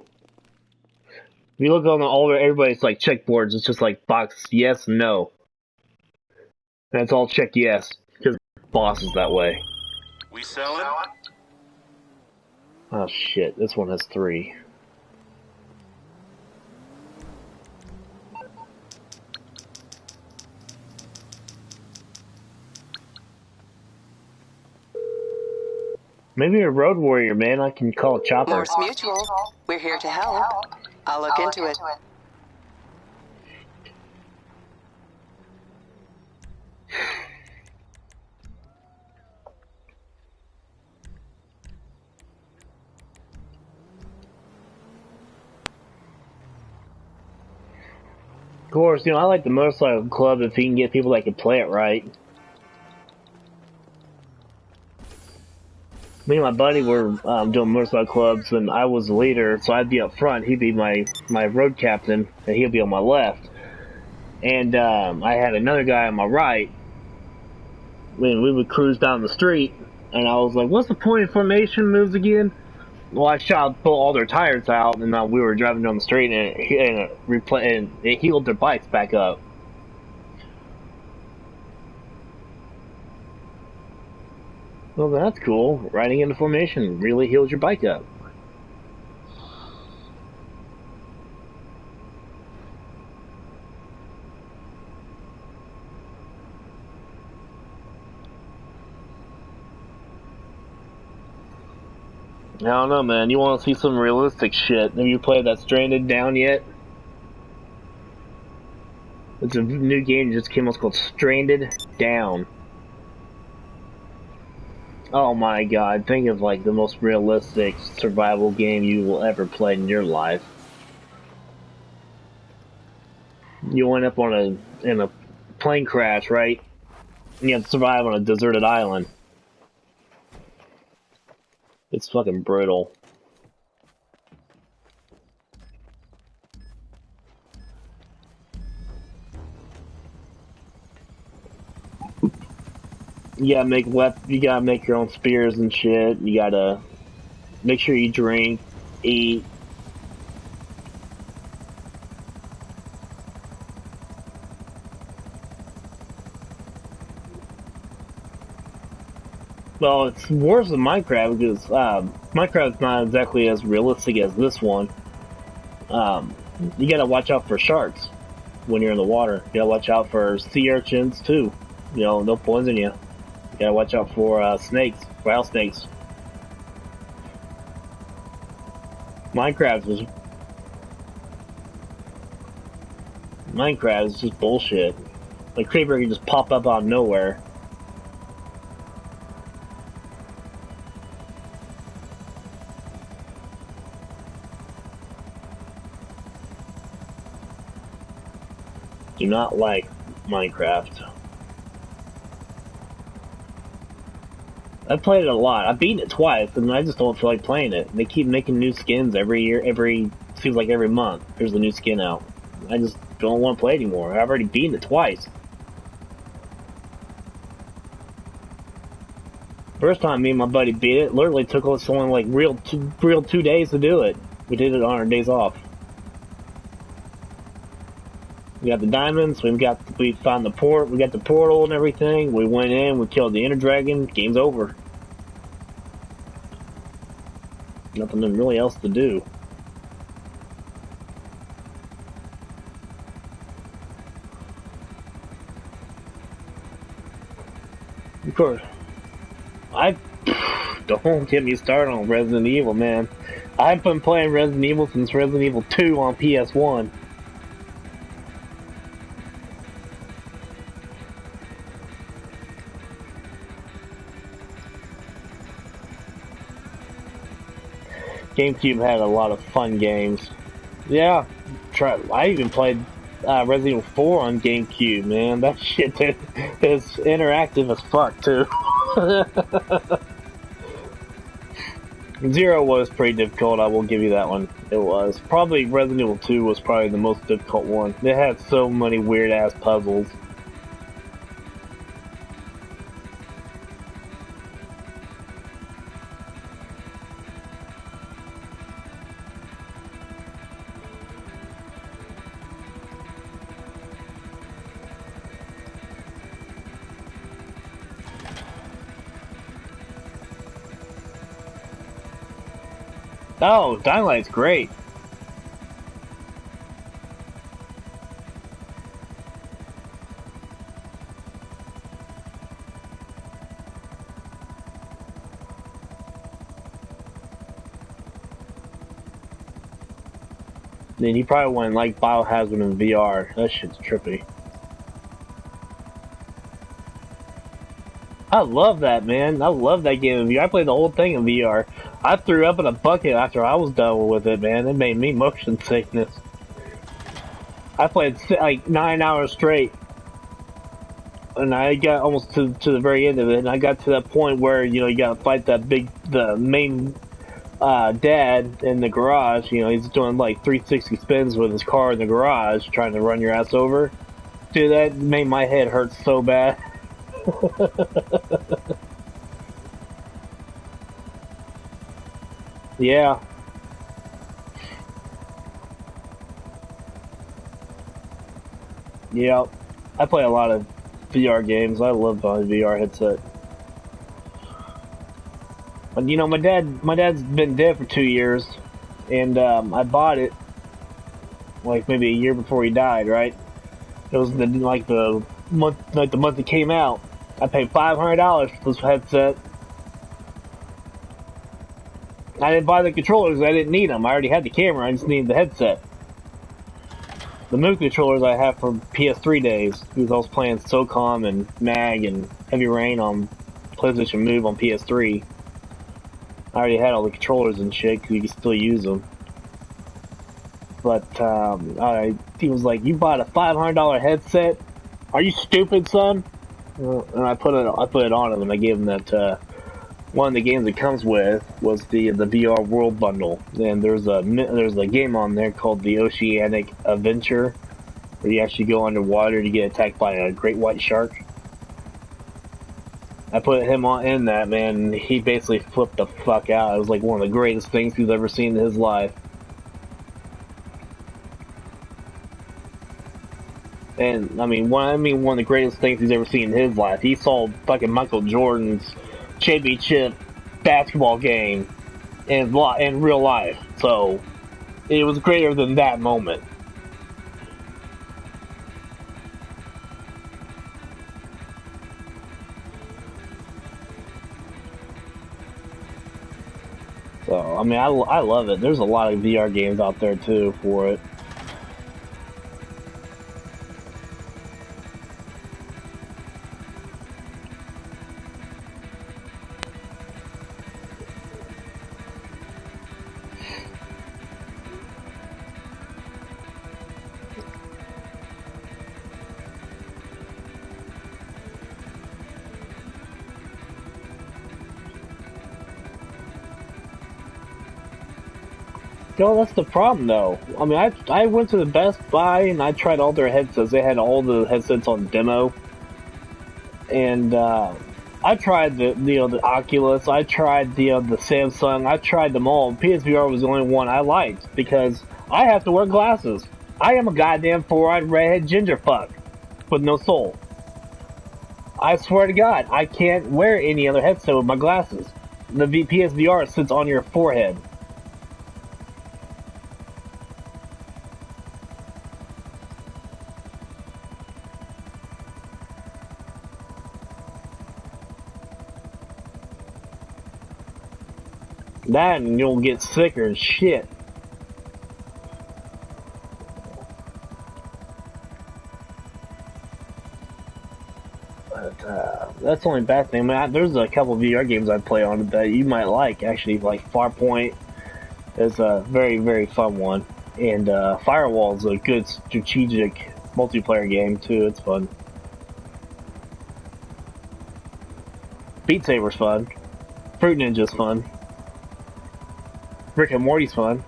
If you look on the older, everybody's like checkboards. It's just like box yes, no. And it's all check yes because boss is that way. We selling? Oh shit! This one has 3. Maybe you're a road warrior, man. I can call a chopper. Morse Mutual. We're here to help. I'll look into it. Of course, I like the motorcycle club if you can get people that can play it right. Me and my buddy were doing motorcycle clubs, and I was the leader, so I'd be up front. He'd be my road captain, and he'd be on my left. And I had another guy on my right. When we would cruise down the street, and I was like, "What's the point of formation moves again?" Well, I shot pull all their tires out, and we were driving down the street, and it healed their bikes back up. Well, that's cool. Riding into formation really heals your bike up. I don't know, man. You want to see some realistic shit? Have you played that Stranded Down yet? It's a new game that just came out called Stranded Down. Oh my god, think of like the most realistic survival game you will ever play in your life. You end up in a plane crash, right? And you have to survive on a deserted island. It's fucking brutal. You gotta make your own spears and shit. You gotta make sure you drink, eat. Well, it's worse than Minecraft because Minecraft's not exactly as realistic as this one. You gotta watch out for sharks when you're in the water. You gotta watch out for sea urchins too. They'll poison you. You gotta watch out for snakes, rattlesnakes. Minecraft is just bullshit. Like creeper can just pop up out of nowhere. Do not like Minecraft. I've played it a lot. I've beaten it twice, and I just don't feel like playing it. They keep making new skins every year, every seems like every month there's a new skin out. I just don't want to play anymore. I've already beaten it twice. First time me and my buddy beat it, literally took us only like real 2 days to do it. We did it on our days off. We got the diamonds, we found the port, we got the portal and everything. We went in, we killed the Ender Dragon, game's over. Nothing really else to do. Of course, don't get me started on Resident Evil, man. I've been playing Resident Evil since Resident Evil 2 on PS1. GameCube had a lot of fun games. Yeah, I even played Resident Evil 4 on GameCube, man. That shit is interactive as fuck, too. Zero was pretty difficult, I will give you that one. It was. Probably Resident Evil 2 was probably the most difficult one. It had so many weird-ass puzzles. Oh, Dying Light's great. Then you probably wouldn't like Biohazard in VR. That shit's trippy. I love that, man. I love that game in VR. I played the whole thing in VR. I threw up in a bucket after I was done with it, man. It made me motion sickness. I played like 9 hours straight. And I got almost to the very end of it, and I got to that point where, you know, you gotta fight the main dad in the garage. You know, he's doing like 360 spins with his car in the garage, trying to run your ass over. Dude, that made my head hurt so bad. Yeah. Yeah. I play a lot of VR games. I love my VR headset. But you know, my dad's been dead for 2 years, and I bought it like maybe a year before he died. Right? It was the month it came out. I paid $500 for this headset. I didn't buy the controllers, I didn't need them. I already had the camera, I just needed the headset. The move controllers I have from PS3 days, because I was playing SOCOM and MAG and Heavy Rain on PlayStation Move on PS3. I already had all the controllers and shit, because you can still use them. But, he was like, you bought a $500 headset? Are you stupid, son? And I put it on him, and I gave him that, one of the games it comes with was the VR World Bundle, and there's a game on there called the Oceanic Adventure, where you actually go underwater to get attacked by a great white shark. I put him in that, man, and he basically flipped the fuck out. It was like one of the greatest things he's ever seen in his life. And I mean one of the greatest things he's ever seen in his life. He saw fucking Michael Jordan's championship basketball game in real life, so it was greater than that moment. So I mean, I love it. There's a lot of VR games out there too for it. No, that's the problem, though. I mean, I went to the Best Buy and I tried all their headsets. They had all the headsets on demo, and I tried the Oculus. I tried the Samsung. I tried them all. PSVR was the only one I liked because I have to wear glasses. I am a goddamn four-eyed redhead ginger fuck with no soul. I swear to God, I can't wear any other headset with my glasses. The PSVR sits on your forehead. That and you'll get sicker and shit. But that's the only bad thing. I mean, there's a couple of VR games I play on it that you might like. Actually, like Farpoint is a very, very fun one, and Firewall is a good strategic multiplayer game too. It's fun. Beat Saber's fun. Fruit Ninja's fun. Rick and Morty's fun.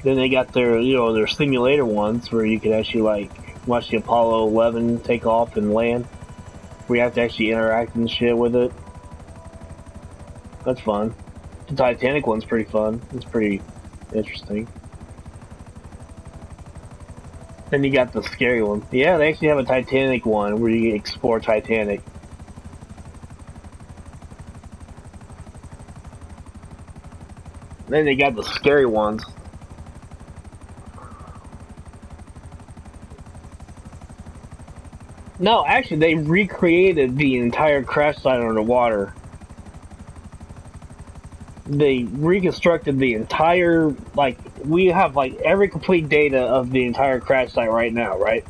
Then they got their, their simulator ones where you can actually like watch the Apollo 11 take off and land. Where you have to actually interact and shit with it. That's fun. The Titanic one's pretty fun. It's pretty interesting. Then you got the scary one. Yeah, they actually have a Titanic one where you explore Titanic. Then they got the scary ones. No, actually, they recreated the entire crash site underwater. They reconstructed the entire, we have, every complete data of the entire crash site right now, right?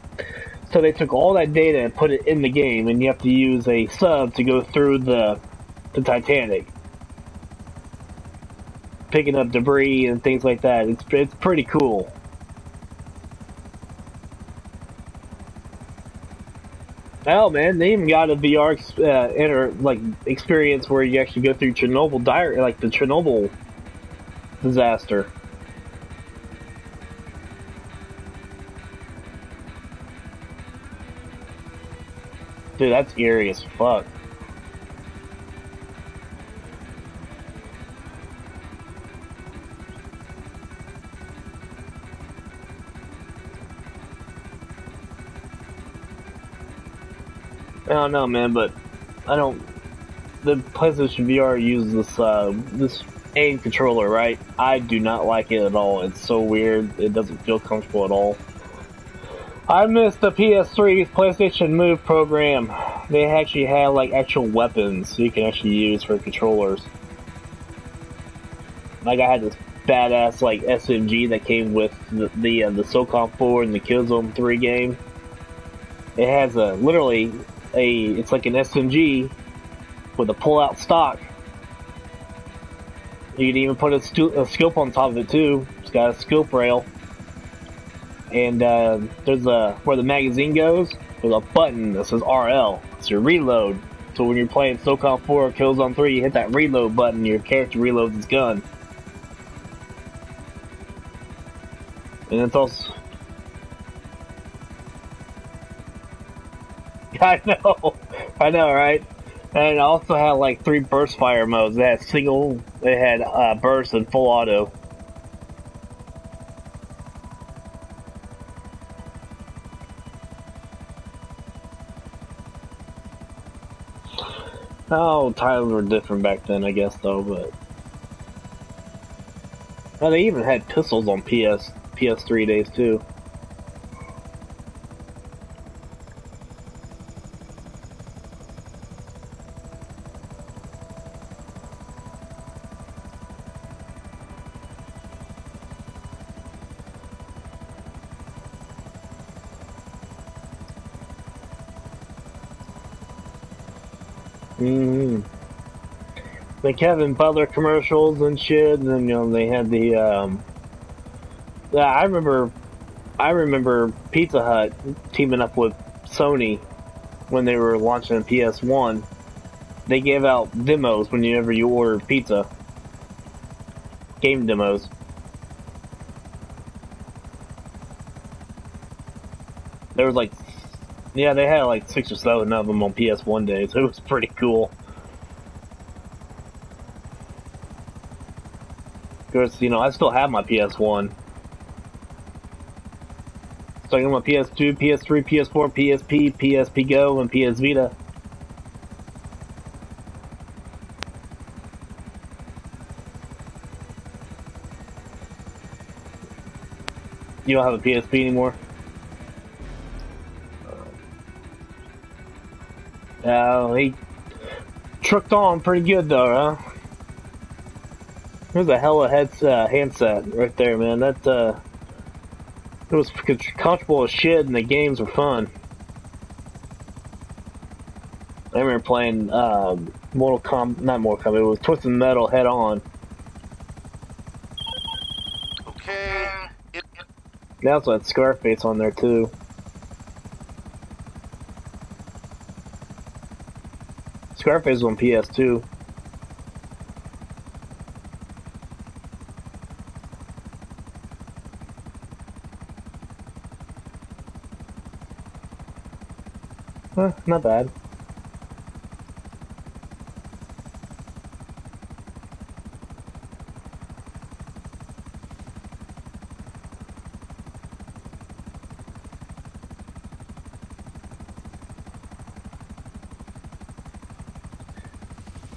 So they took all that data and put it in the game, and you have to use a sub to go through the Titanic. Picking up debris and things like that. It's pretty cool. Hell, man, they even got a VR experience where you actually go through Chernobyl the Chernobyl disaster. Dude, that's eerie as fuck. I don't know, man, but the PlayStation VR uses this aim controller, right? I do not like it at all. It's so weird. It doesn't feel comfortable at all. I missed the PS3's PlayStation Move program. They actually had actual weapons you can actually use for controllers. I had this badass SMG that came with the SOCOM 4 and the Killzone 3 game. It has it's like an SMG with a pull-out stock. You can even put a scope on top of it too. It's got a scope rail, and there's where the magazine goes. There's a button that says RL. It's your reload. So when you're playing SOCOM 4 or Killzone 3, you hit that reload button. Your character reloads his gun, and it's also. I know, right? And it also had 3 burst fire modes. It had single, it had burst and full auto. Oh, titles were different back then, I guess, though. But they even had pistols on PS3 days too. The Kevin Butler commercials and shit, and then they had the I remember Pizza Hut teaming up with Sony when they were launching a PS1, they gave out demos whenever you order pizza. Game demos. There was like, yeah, they had like 6 or 7 of them on PS1 days. It was pretty cool. Of course, you know, I still have my PS1. So I got my PS2, PS3, PS4, PSP, PSP Go, and PS Vita. You don't have a PSP anymore? He trucked on pretty good though, huh? There's a hella handset right there, man. That, it was comfortable as shit and the games were fun. I remember playing, not Mortal Kombat, it was Twisted Metal Head On. Okay. They also had Scarface on there too. Scarface was on PS2. Huh, not bad.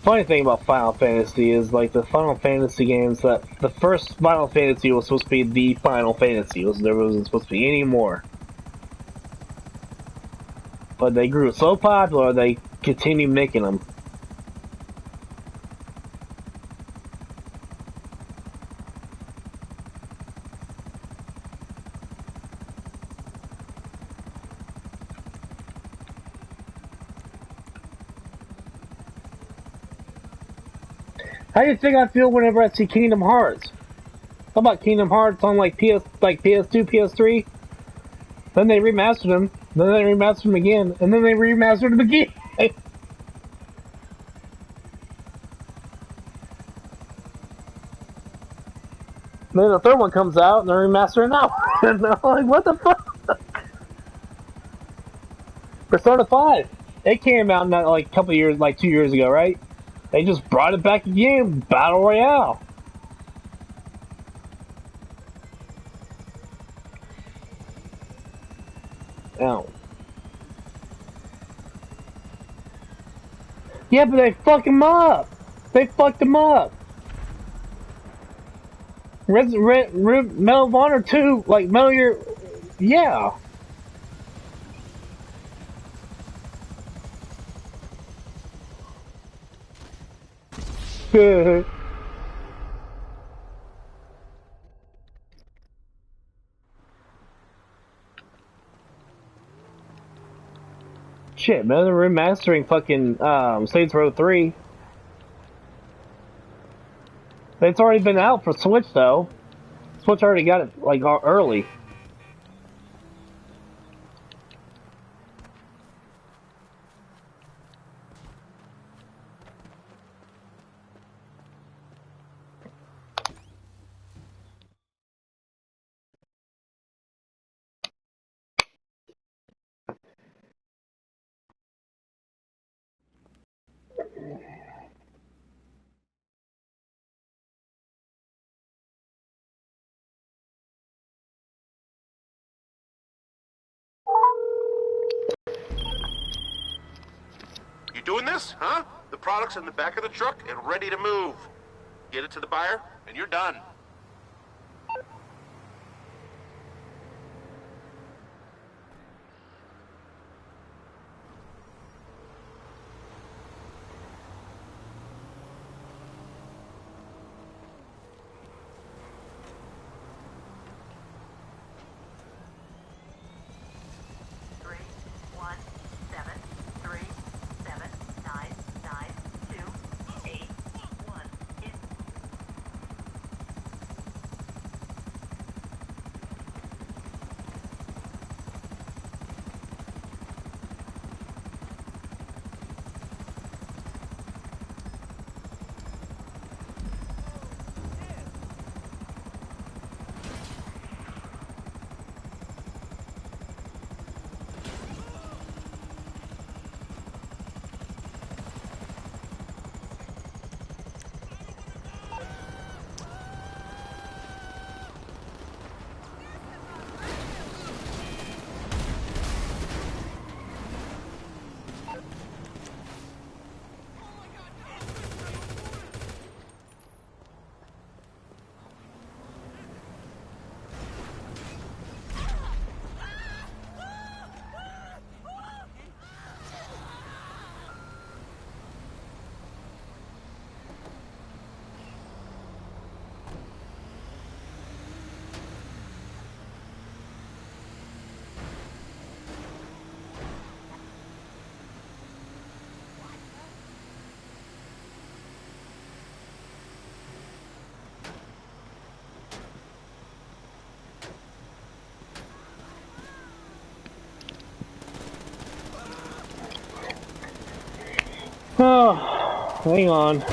Funny thing about Final Fantasy is, like, the Final Fantasy games, that the first Final Fantasy was supposed to be the Final Fantasy. There wasn't supposed to be any more. But they grew so popular, they continued making them. How do you think I feel whenever I see Kingdom Hearts? How about Kingdom Hearts on like PS2, PS3? Then they remastered them. Then they remastered them again, and then they remastered them again. Then the third one comes out, and they're remastering now. And I'm like, what the fuck? Persona 5. It came out not like a couple years, like 2 years ago, right? They just brought it back again, Battle Royale. Ow. Yeah, but they fuck him up. They fucked him up. Medal of Honor 2, like Metal Gear, yeah. Shit, man, they're remastering fucking Saints Row 3. It's already been out for Switch though. Switch already got it like early. Doing this, huh? The product's in the back of the truck and ready to move. Get it to the buyer, and you're done. Oh, hang on.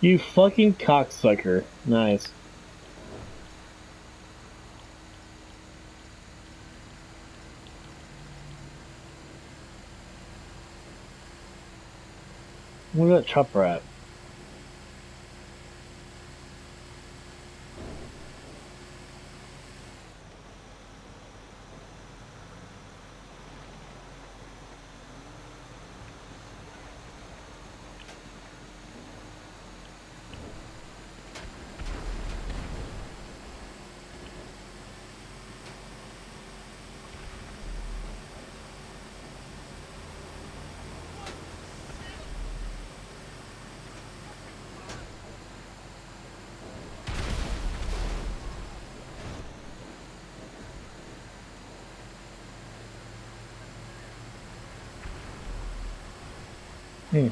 You fucking cocksucker. Nice. Where's that chopper at? Hmm.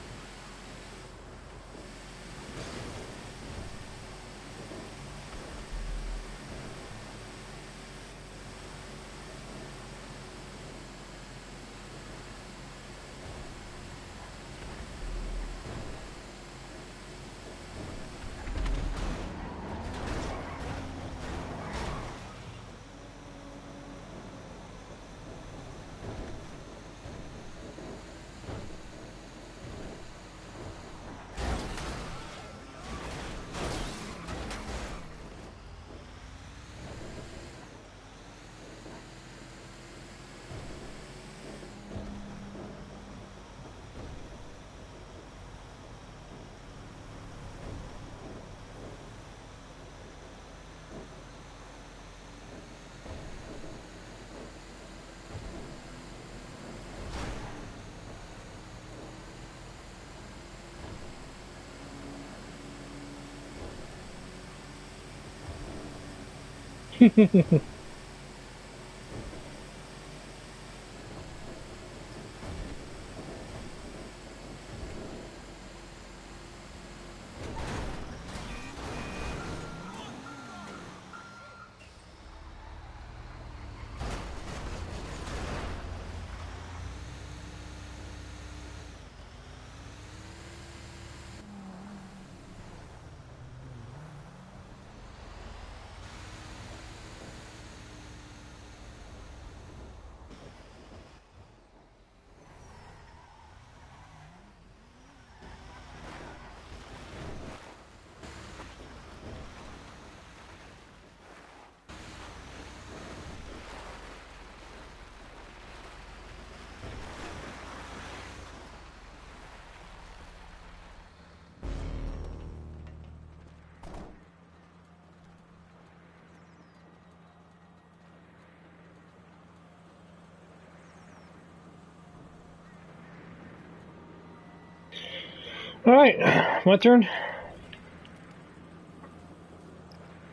Alright, my turn.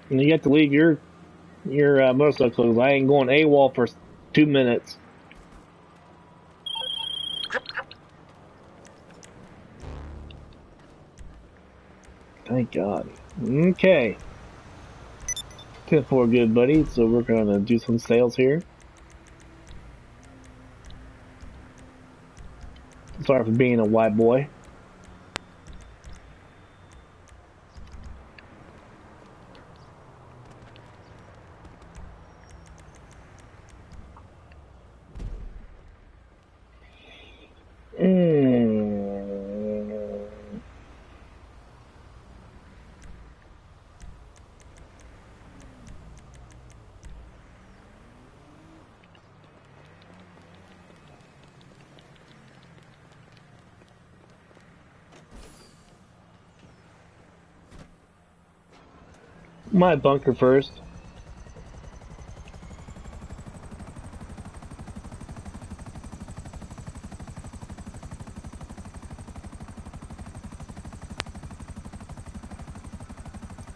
And you have to leave your motorcycle because I ain't going AWOL for 2 minutes. Thank God. Okay. 10-4 good, buddy. So we're gonna do some sales here. Sorry for being a white boy. My bunker first.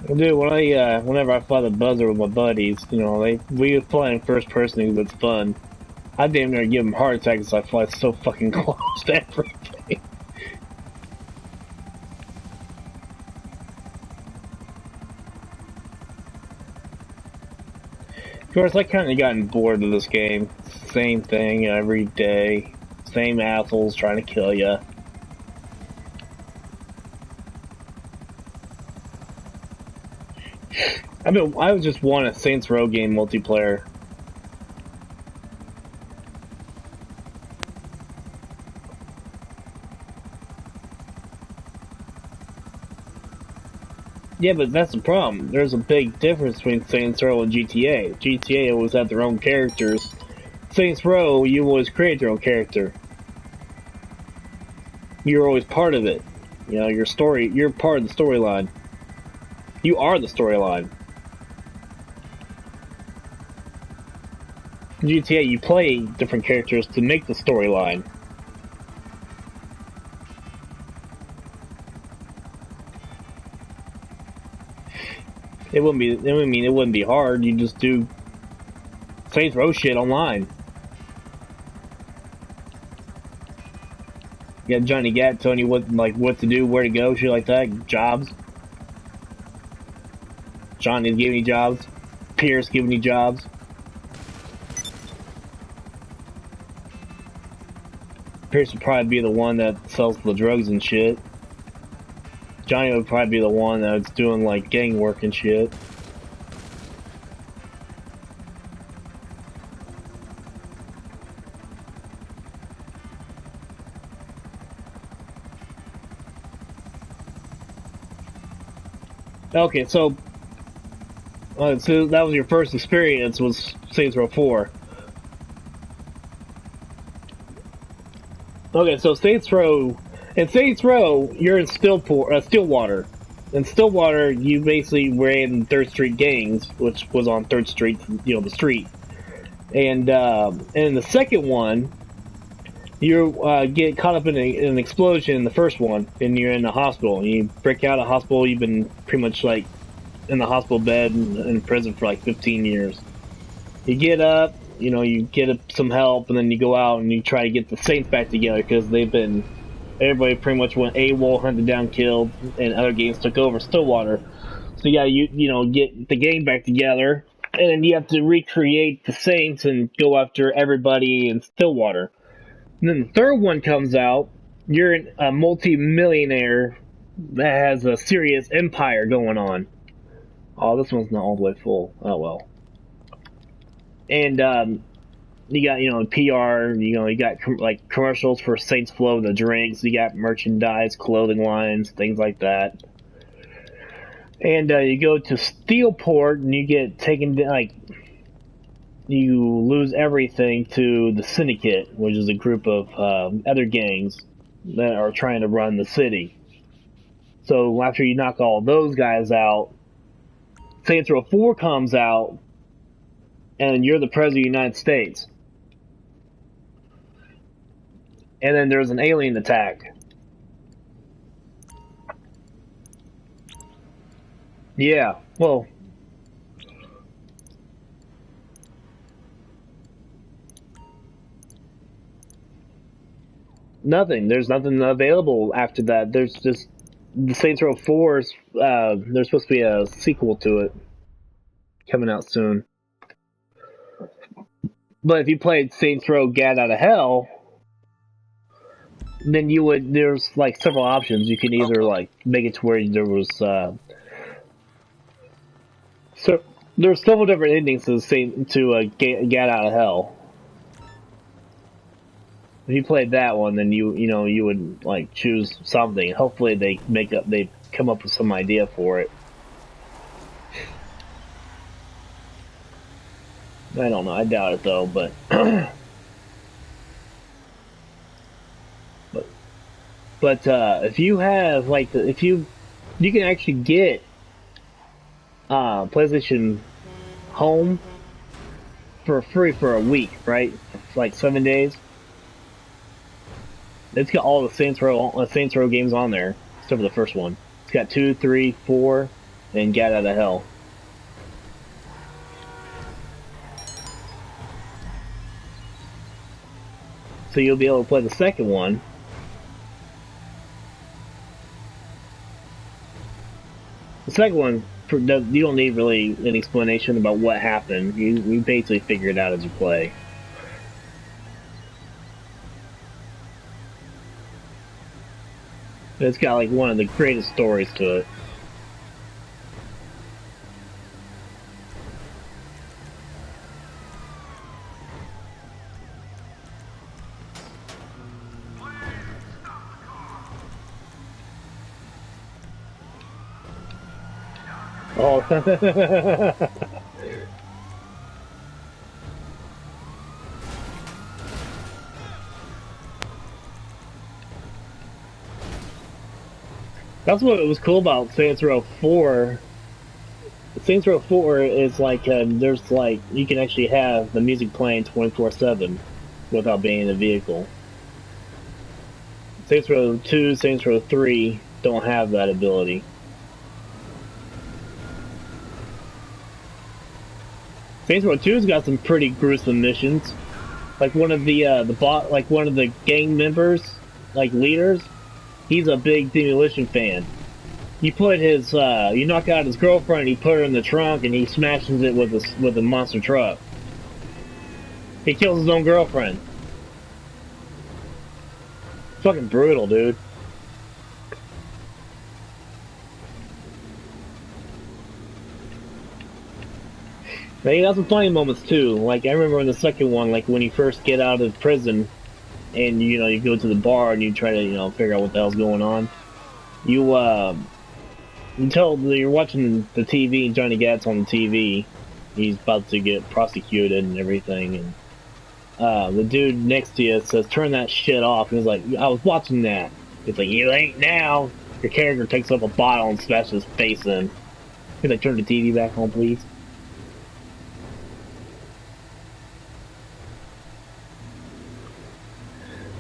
Dude, whenever I fly the buzzer with my buddies, you know, we fly in first person because it's fun. I damn near give him heart attacks. I fly so fucking close to everything. Of course, I kind of gotten bored of this game. Same thing every day. Same assholes trying to kill ya. I just want a Saints Row game multiplayer. Yeah, but that's the problem. There's a big difference between Saints Row and GTA. GTA always had their own characters. Saints Row, you always create your own character. You're always part of it. You know, you're part of the storyline. You are the storyline. GTA, you play different characters to make the storyline. It wouldn't be hard. You just do Saints Row shit online. You got Johnny Gat telling you what to do, where to go, shit like that. Jobs. Johnny's giving you jobs. Pierce giving you jobs. Pierce would probably be the one that sells the drugs and shit. Johnny would probably be the one that's doing like gang work and shit. Okay, so that was your first experience was Saints Row 4. Okay, so in Saints Row, you're in Stillwater. In Stillwater, you basically ran 3rd Street gangs, which was on 3rd Street, you know, the street. And in the second one, you get caught up in an explosion in the first one, and you're in the hospital. And you break out of the hospital, you've been pretty much like in the hospital bed in prison for like 15 years. You get up, you know, you get some help, and then you go out and you try to get the Saints back together because everybody pretty much went AWOL, hunted down, killed, and other gangs took over Stillwater. So you know, get the gang back together, and then you have to recreate the Saints and go after everybody in Stillwater. And then the third one comes out, you're a multi-millionaire that has a serious empire going on. Oh, this one's not all the way full. Oh well. And you got, you know, PR, you know, you got like commercials for Saints Flow, the drinks, you got merchandise, clothing lines, things like that. And you go to Steelport and you get taken, like, you lose everything to the Syndicate, which is a group of other gangs that are trying to run the city. So after you knock all those guys out, Saints Row 4 comes out, and you're the President of the United States. And then there's an alien attack. Yeah, well... Nothing. There's nothing available after that. There's just... The Saints Row 4 is... there's supposed to be a sequel to it. Coming out soon. But if you played Saints Row Gat Out of Hell, then you would, there's like several options. You can either like make it to where there was, so there's several different endings to Gat Out of Hell. If you played that one, then you would like choose something. Hopefully they come up with some idea for it. I don't know. I doubt it though, but if you have like you can actually get PlayStation Home for free for a week, right? Like 7 days. It's got all the Saints Row games on there, except for the first one. It's got 2, 3, 4, and Gat Out of Hell. so you'll be able to play the second one. The second one, you don't need really an explanation about what happened. You basically figure it out as you play. It's got like one of the greatest stories to it. Oh. That's what was cool about Saints Row 4. Saints Row 4 is like, there's like, you can actually have the music playing 24/7 without being in the vehicle. Saints Row 2, Saints Row 3 don't have that ability. Saints Row 2's got some pretty gruesome missions. Like one of one of the gang members, like leaders, he's a big Demolition fan. You knock out his girlfriend, you put her in the trunk, and he smashes it with a monster truck. He kills his own girlfriend. Fucking brutal, dude. But he got some funny moments too. Like I remember in the second one, like when you first get out of prison, and you go to the bar and you try to figure out what the hell's going on. You're watching the TV and Johnny Gat's on the TV. He's about to get prosecuted and everything, and the dude next to you says, "Turn that shit off." And he's like, "I was watching that." He's like, "You ain't now." Your character takes up a bottle and smashes his face in. He's like, "Turn the TV back on, please."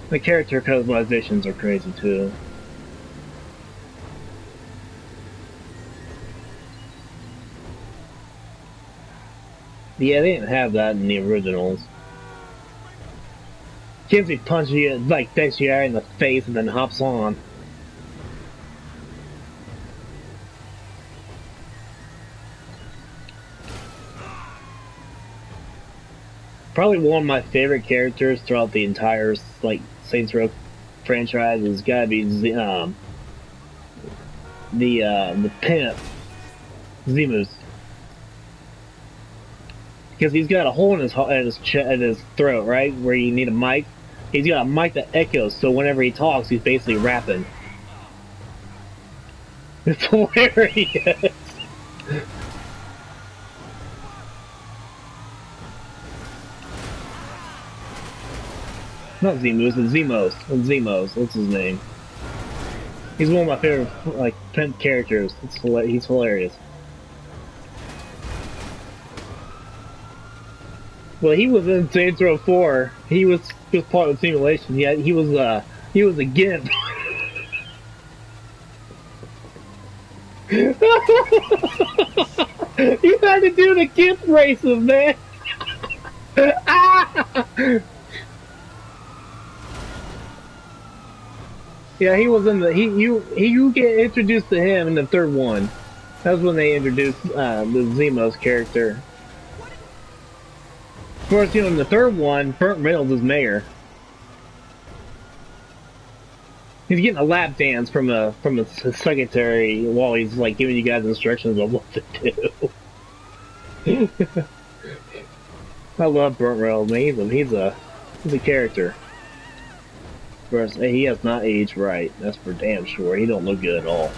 The character customizations are crazy too. Yeah, they didn't have that in the originals. Kimsey punches you, like, takes you in the face and then hops on. Probably one of my favorite characters throughout the entire, like, Saints Row franchise has gotta be the pimp, Zemus. Because he's got a hole in his throat, right, where you need a mic. He's got a mic that echoes, so whenever he talks, he's basically rapping. It's hilarious. Not Zemus, it's Zemos. It's Zemos. What's his name? He's one of my favorite, like, pimp characters. He's hilarious. Well, he was in Saints Row 4. He was part of the simulation. Yeah, he was a gimp. You had to do the gimp races, man. Yeah, he was in you get introduced to him in the third one. That was when they introduced the Zemos character. Of course, in the third one, Burt Reynolds is mayor. He's getting a lap dance from a secretary while he's like giving you guys instructions on what to do. I love Burt Reynolds, man. He's a character. Of course, he has not aged right. That's for damn sure. He don't look good at all.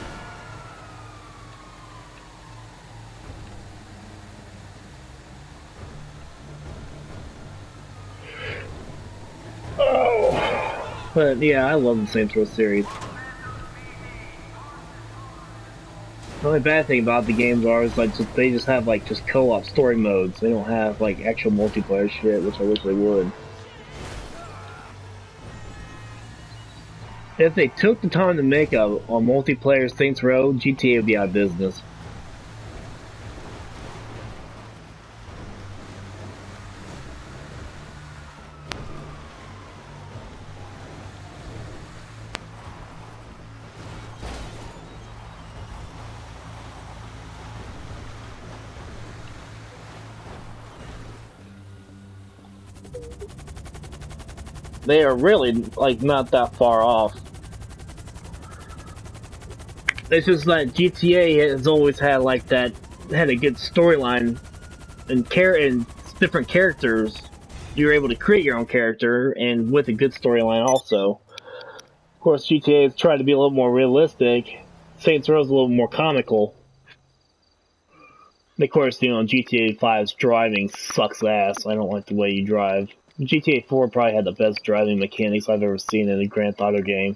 Oh, but yeah, I love the Saints Row series. The only bad thing about the games is like they just have like just co-op story modes. They don't have like actual multiplayer shit, which I wish they would. If they took the time to make a multiplayer Saints Row, GTA would be out of business. They are really, like, not that far off. It's just that GTA has always had, like, had a good storyline and different characters. You're able to create your own character, and with a good storyline also. Of course, GTA has tried to be a little more realistic. Saints Row is a little more comical. And of course, you know, GTA 5's driving sucks ass. I don't like the way you drive. GTA 4 probably had the best driving mechanics I've ever seen in a Grand Theft Auto game.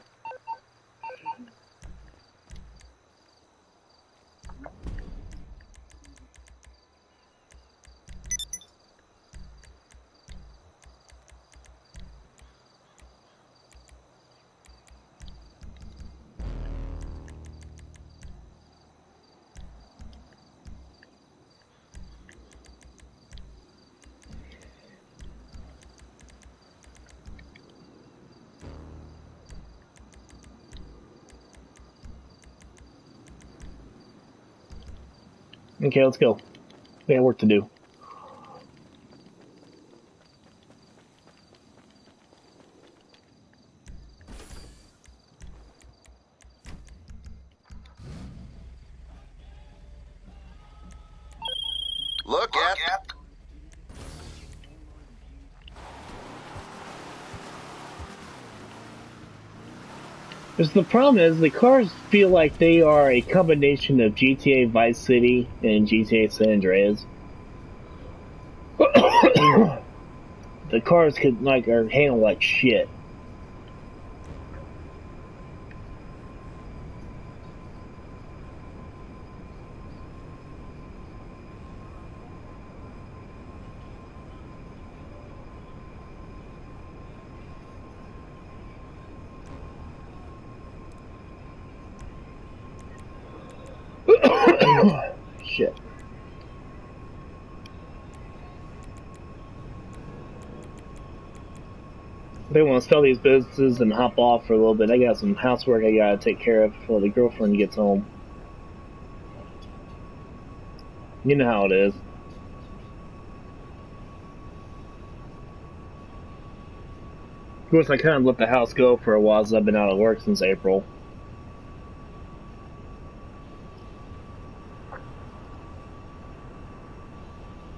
Okay, let's go. We got work to do. Look at. Because the problem is, the cars feel like they are a combination of GTA Vice City and GTA San Andreas. The cars are handled like shit. Shit. They want to sell these businesses and hop off for a little bit. I got some housework I gotta take care of before the girlfriend gets home. You know how it is. Of course, I kind of let the house go for a while since I've been out of work since April.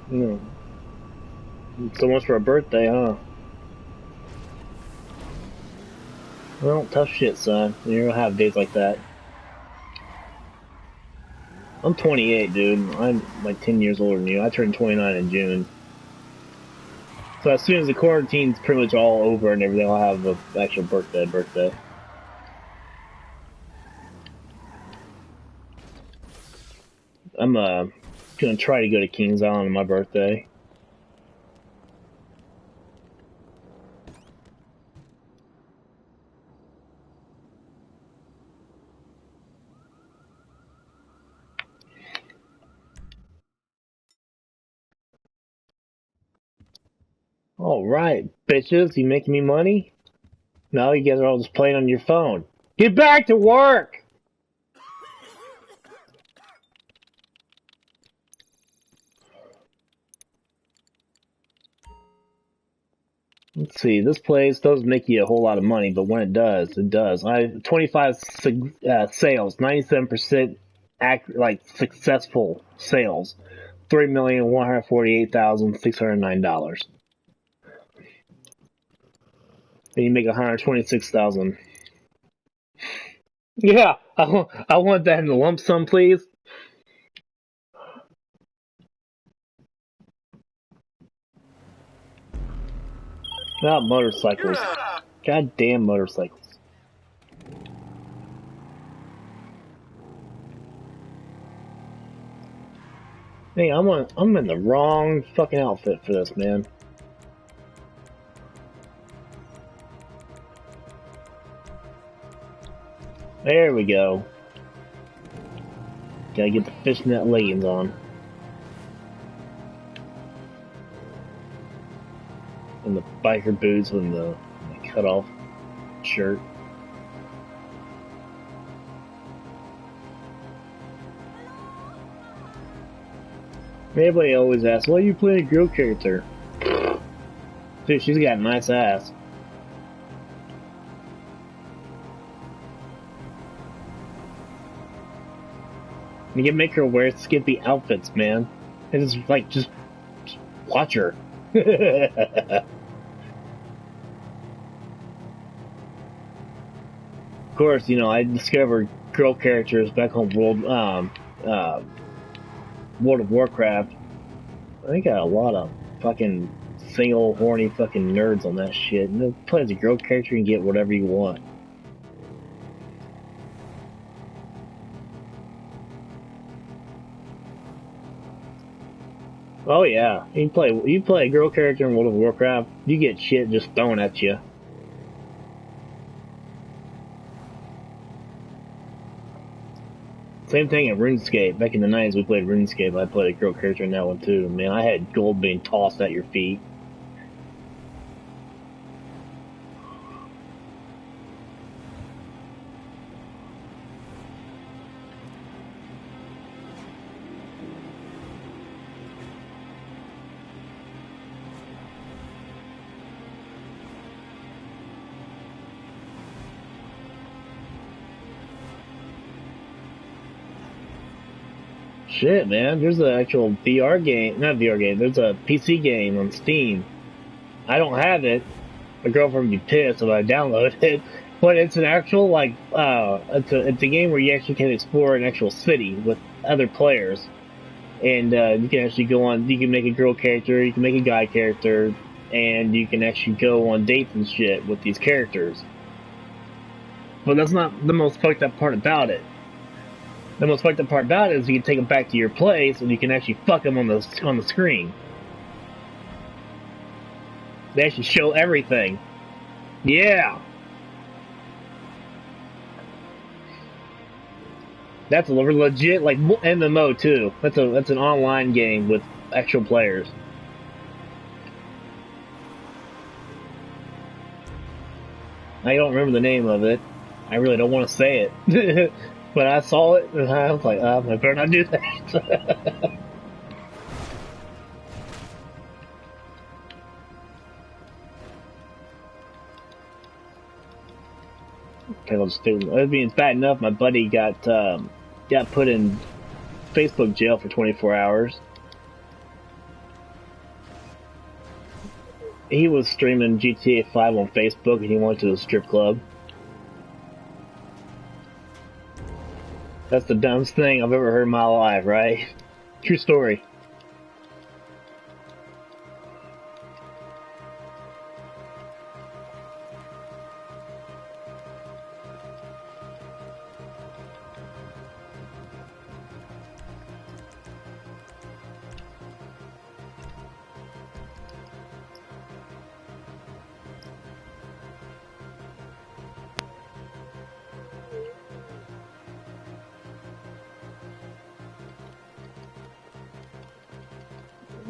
No. So much for a birthday, huh? Well, tough shit, son. You don't have days like that. I'm 28, dude. I'm like 10 years older than you. I turned 29 in June. So as soon as the quarantine's pretty much all over and everything, I'll have an actual birthday. I'm gonna try to go to Kings Island on my birthday. Alright, bitches, you making me money? No, you guys are all just playing on your phone. Get back to work! Let's see, this place doesn't make you a whole lot of money, but when it does, it does. 25 sales, 97% successful sales, $3,148,609. And you make 126,000. Yeah, I want that in a lump sum, please. Not motorcycles. Goddamn motorcycles. Hey, I'm in the wrong fucking outfit for this, man. There we go. Gotta get the fishnet leggings on. And the biker boots and the cut-off shirt. Everybody always asks, why are you playing a girl character? Dude, she's got a nice ass. You can make her wear skimpy outfits, man. And it's like, just watch her. Of course, you know, I discovered girl characters back on World of Warcraft. I got a lot of fucking single horny fucking nerds on that shit. And play as a girl character and get whatever you want. Oh yeah, you play a girl character in World of Warcraft, you get shit just thrown at you. Same thing in RuneScape. Back in the 90s we played RuneScape. I played a girl character in that one too. Man, I had gold being tossed at your feet. Shit, man, there's an actual VR game, not VR game, there's a PC game on Steam. I don't have it. My girlfriend would be pissed if I download it. But it's an actual, like, it's a game where you actually can explore an actual city with other players. And, you can actually go on, you can make a girl character, you can make a guy character, and you can actually go on dates and shit with these characters. But that's not the most fucked up part about it. The most fucked up part about it is you can take them back to your place and you can actually fuck them on the screen. They actually show everything. Yeah. That's a legit, like, MMO too. That's an online game with actual players. I don't remember the name of it. I really don't want to say it. But I saw it, and I was like, I better not do that. Kind of stupid. I mean, it's bad enough my buddy got put in Facebook jail for 24 hours. He was streaming GTA 5 on Facebook, and he went to a strip club. That's the dumbest thing I've ever heard in my life, right? True story.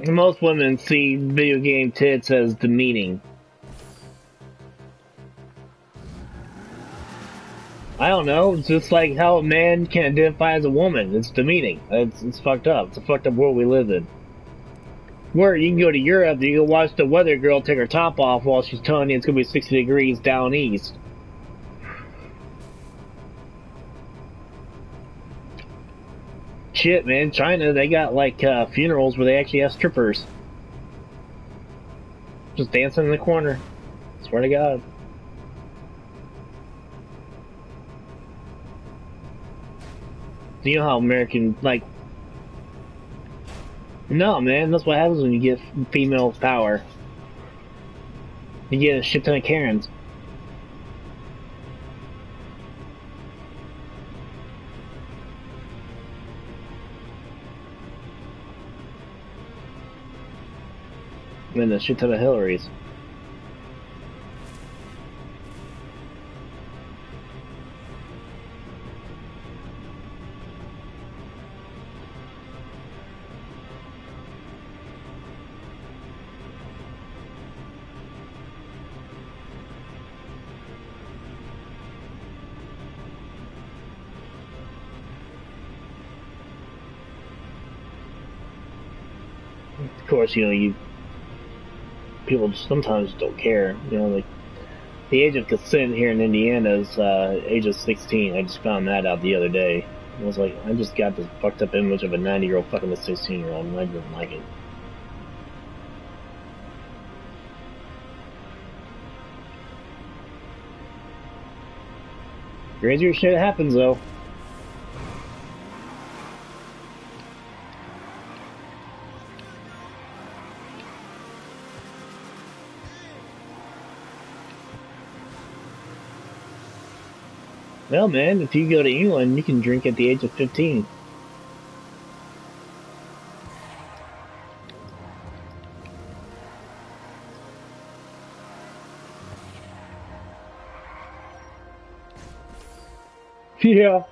Most women see video game tits as demeaning. I don't know, it's just like how a man can identify as a woman. It's demeaning. It's fucked up. It's a fucked up world we live in. Where you can go to Europe, you can watch the weather girl take her top off while she's telling you it's gonna be 60 degrees down east. Shit, man, China, they got like funerals where they actually have strippers just dancing in the corner. Swear to God. Do you know how American, like, no, man, that's what happens when you get female power. You get a shit ton of Karens. And a shit ton of Hillarys. Of course, you know, people sometimes don't care. You know, like the age of consent here in Indiana is age of 16. I just found that out the other day. I was like, I just got this fucked up image of a 90-year-old fucking a 16-year-old, and I didn't like it. Crazier shit happens though. Well, man, if you go to England, you can drink at the age of 15. Yeah.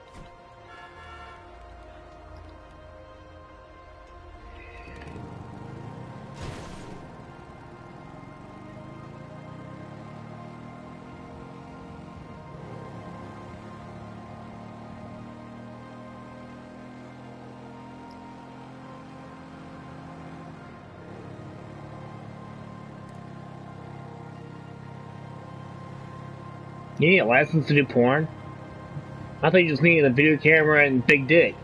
You need a license to do porn? I thought you just needed a video camera and big dick.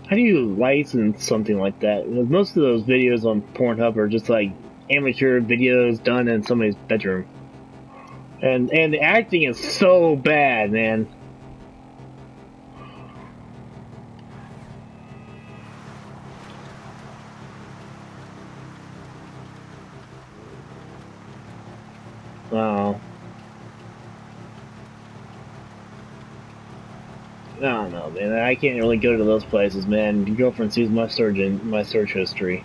How do you license something like that? Because most of those videos on Pornhub are just like amateur videos done in somebody's bedroom. And the acting is so bad, man. Wow. I don't know, man. I can't really go to those places, man. Your girlfriend sees my search history.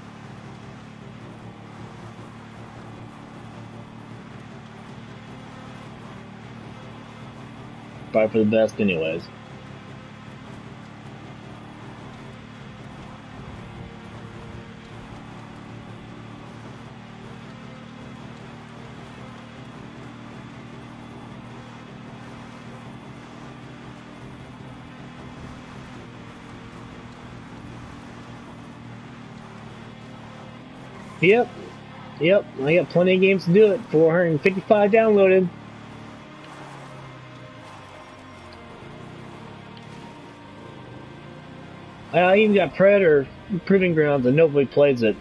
Probably for the best, anyways. Yep. Yep. I got plenty of games to do it. 455 downloaded. I even got Predator Proving Grounds and nobody plays it.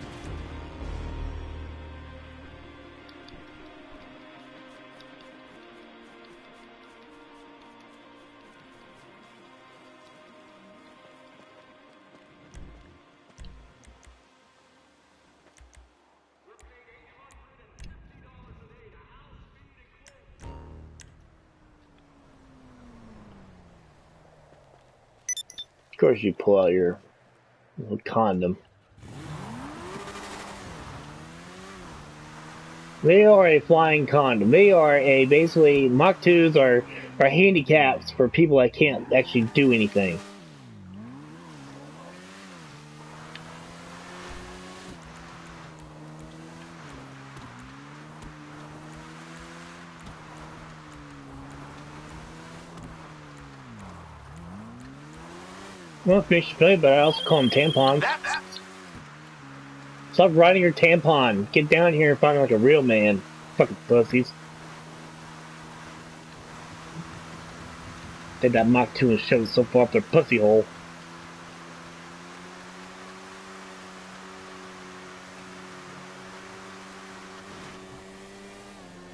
Of course you pull out your little condom. They are a flying condom. They are basically Mach 2s are handicaps for people that can't actually do anything. Well, fish play, but I also call them tampons. Stop riding your tampon. Get down here and find like a real man. Fucking pussies. Take that Mach 2 and shove it so far up their pussy hole.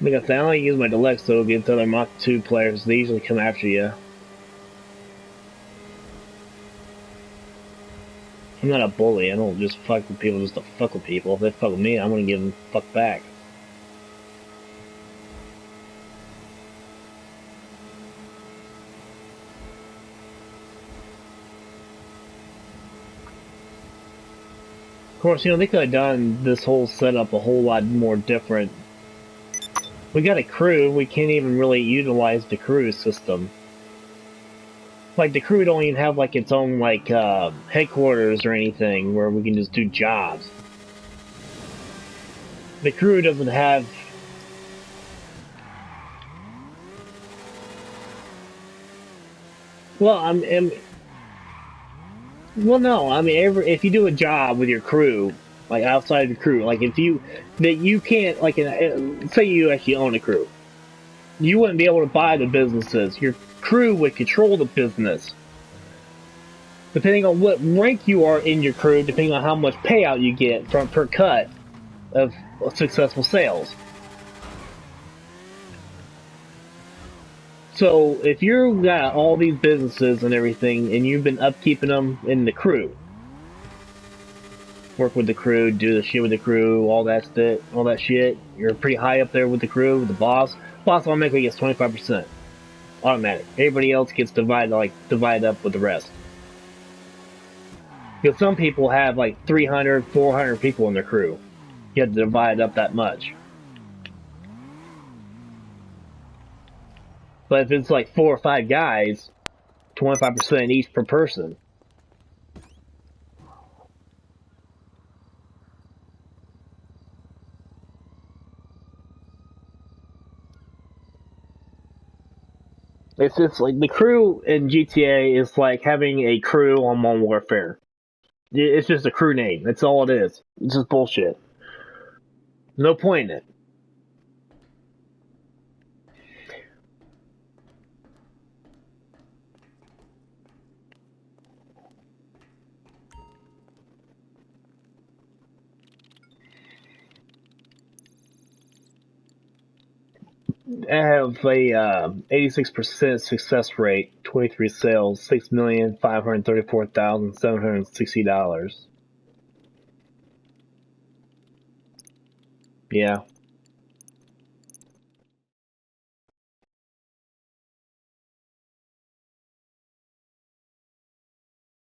Like I said, I only use my Deluxe though against other Mach 2 players. They usually come after you. I'm not a bully. I don't just fuck with people just to fuck with people. If they fuck with me, I'm gonna give them fuck back. course, they could have done this whole setup a whole lot more different. We got a crew, we can't even really utilize the crew system. Like, the crew don't even have, like, its own, like, headquarters or anything where we can just do jobs. The crew doesn't have... Well, well, no, I mean, if you do a job with your crew, like, outside of the crew, like, that you can't, like, say you actually own a crew, you wouldn't be able to buy the businesses. Your crew would control the business. Depending on what rank you are in your crew, depending on how much payout you get per cut of successful sales. So, if you've got all these businesses and everything, and you've been upkeeping them in the crew, work with the crew, do the shit with the crew, all that shit, you're pretty high up there with the crew, with the boss. Boss automatically gets 25%. Automatic. Everybody else gets divided up with the rest. Because some people have like 300, 400 people in their crew. You have to divide it up that much. But if it's like 4 or 5 guys, 25% each per person. It's just like the crew in GTA is like having a crew on Modern Warfare. It's just a crew name. That's all it is. It's just bullshit. No point in it. I have a 86% success rate, 23 sales, $6,534,760. Yeah.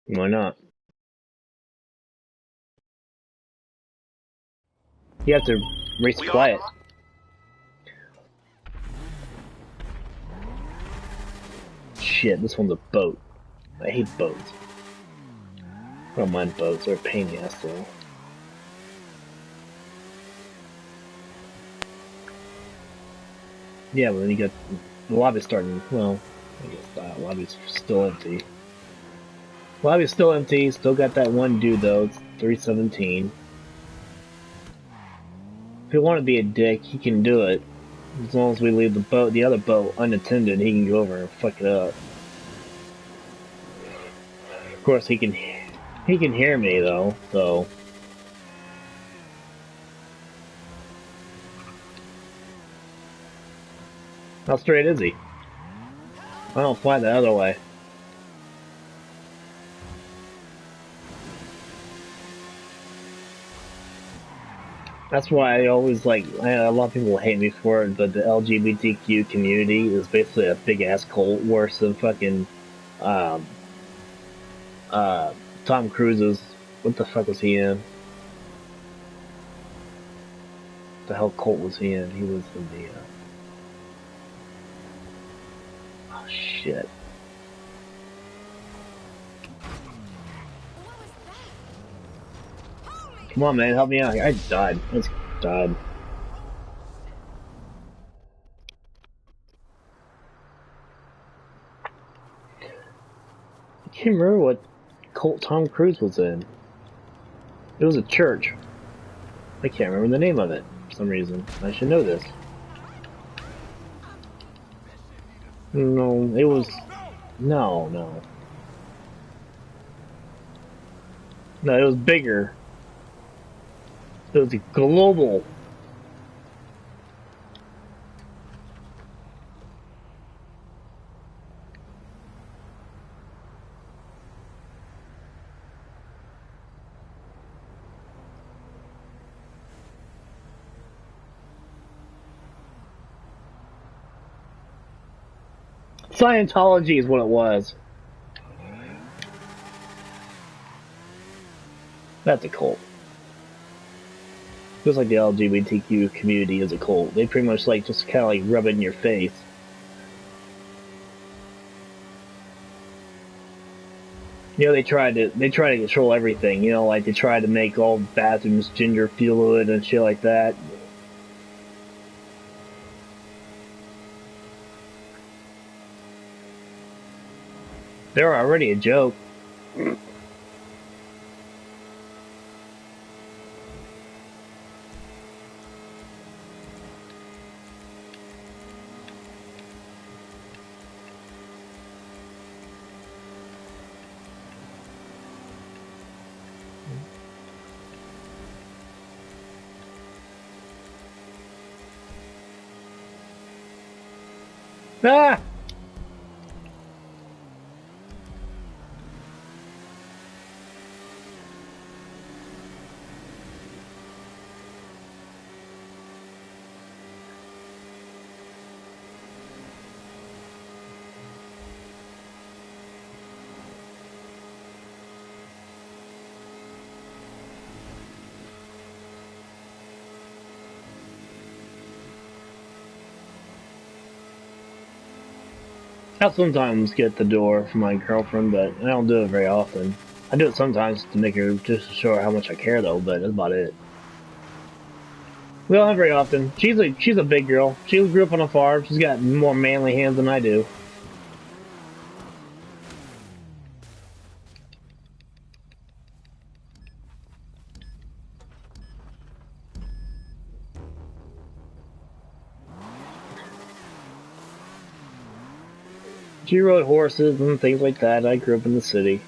Why not? You have to resupply it. Shit, this one's a boat. I hate boats. I don't mind boats, they're a pain in the ass though. Yeah, but then you got the lobby starting, well, I guess that lobby's still empty. Lobby's still empty, still got that one dude though, it's 317. If he want to be a dick, he can do it. As long as we leave the other boat unattended, he can go over and fuck it up. Of course, he can hear me though, so. How straight is he? I don't fly the other way. That's why I always like, a lot of people hate me for it, but the LGBTQ community is basically a big ass cult, worse than fucking, Tom Cruise's, what the fuck was he in? What the hell cult was he in? He was in the, oh shit. Come on, man, help me out. I died. I just died. I can't remember what cult Tom Cruise was in. It was a church. I can't remember the name of it for some reason. I should know this. No, it was... No. No, it was bigger. It was a global. Scientology is what it was. That's a cult. Just like the LGBTQ community is a cult. They pretty much like just kind of like rub it in your face. You know, they try to control everything. You know, like they try to make all bathrooms gender fluid and shit like that. They're already a joke. Ah! I sometimes get the door for my girlfriend, but I don't do it very often. I do it sometimes to make her, just to show her how much I care though, but that's about it. We don't have very often. She's a big girl. She grew up on a farm. She's got more manly hands than I do. She rode horses and things like that. I grew up in the city.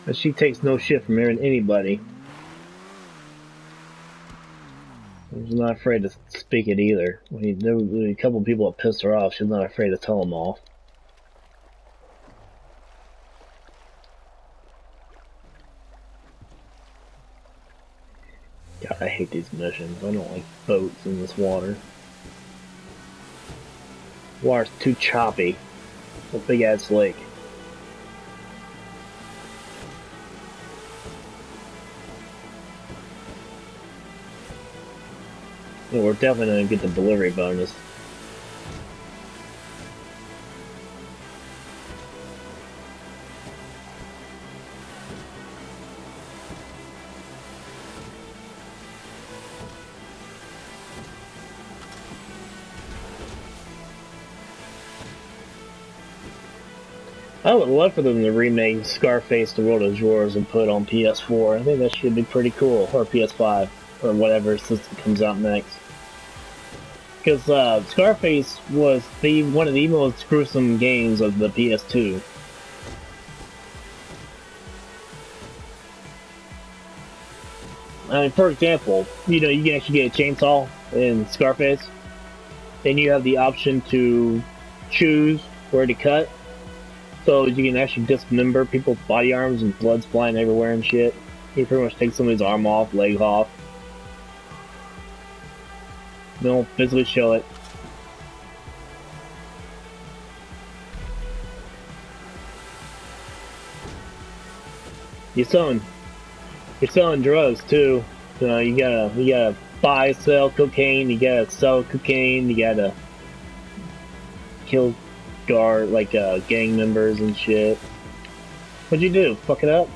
But she takes no shit from anybody. She's not afraid to speak it either. There were a couple of people that pissed her off. She's not afraid to tell them off. God, I hate these missions. I don't like boats in this water. Water's too choppy. It's a big ass lake. Well, we're definitely gonna get the delivery bonus. I would love for them to remake Scarface: The World Is Yours and put it on PS4. I think that should be pretty cool. Or PS5. Or whatever system comes out next. Because Scarface was one of the most gruesome games of the PS2. I mean, for example, you know, you can actually get a chainsaw in Scarface. Then you have the option to choose where to cut. So you can actually dismember people's body arms and blood's flying everywhere and shit. You pretty much take somebody's arm off, leg off. They'll physically show it. You're selling drugs too. You gotta buy, sell cocaine. You gotta sell cocaine. You gotta kill gang members and shit. What'd you do? Fuck it up?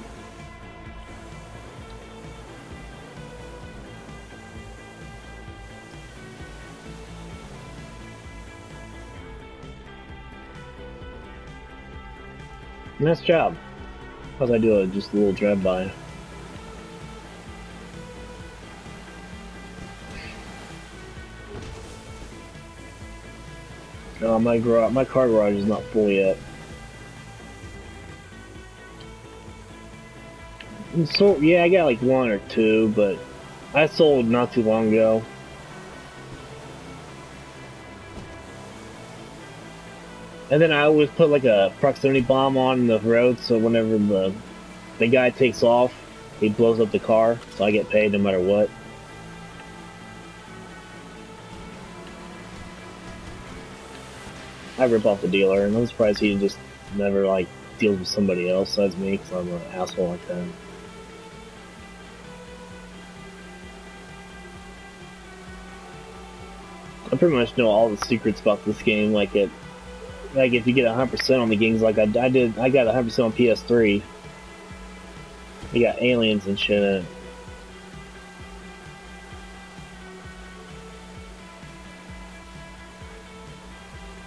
Nice job. How's I do just a little drive-by? My car garage is not full yet. So yeah, I got like one or two, but I sold not too long ago. And then I always put like a proximity bomb on the road, so whenever the guy takes off, he blows up the car, so I get paid no matter what. I rip off the dealer, and I'm surprised he just never like deals with somebody else besides me, because I'm an asshole like that. I pretty much know all the secrets about this game. Like if you get 100% on the games, like I got 100% on PS3. You got aliens and shit in it.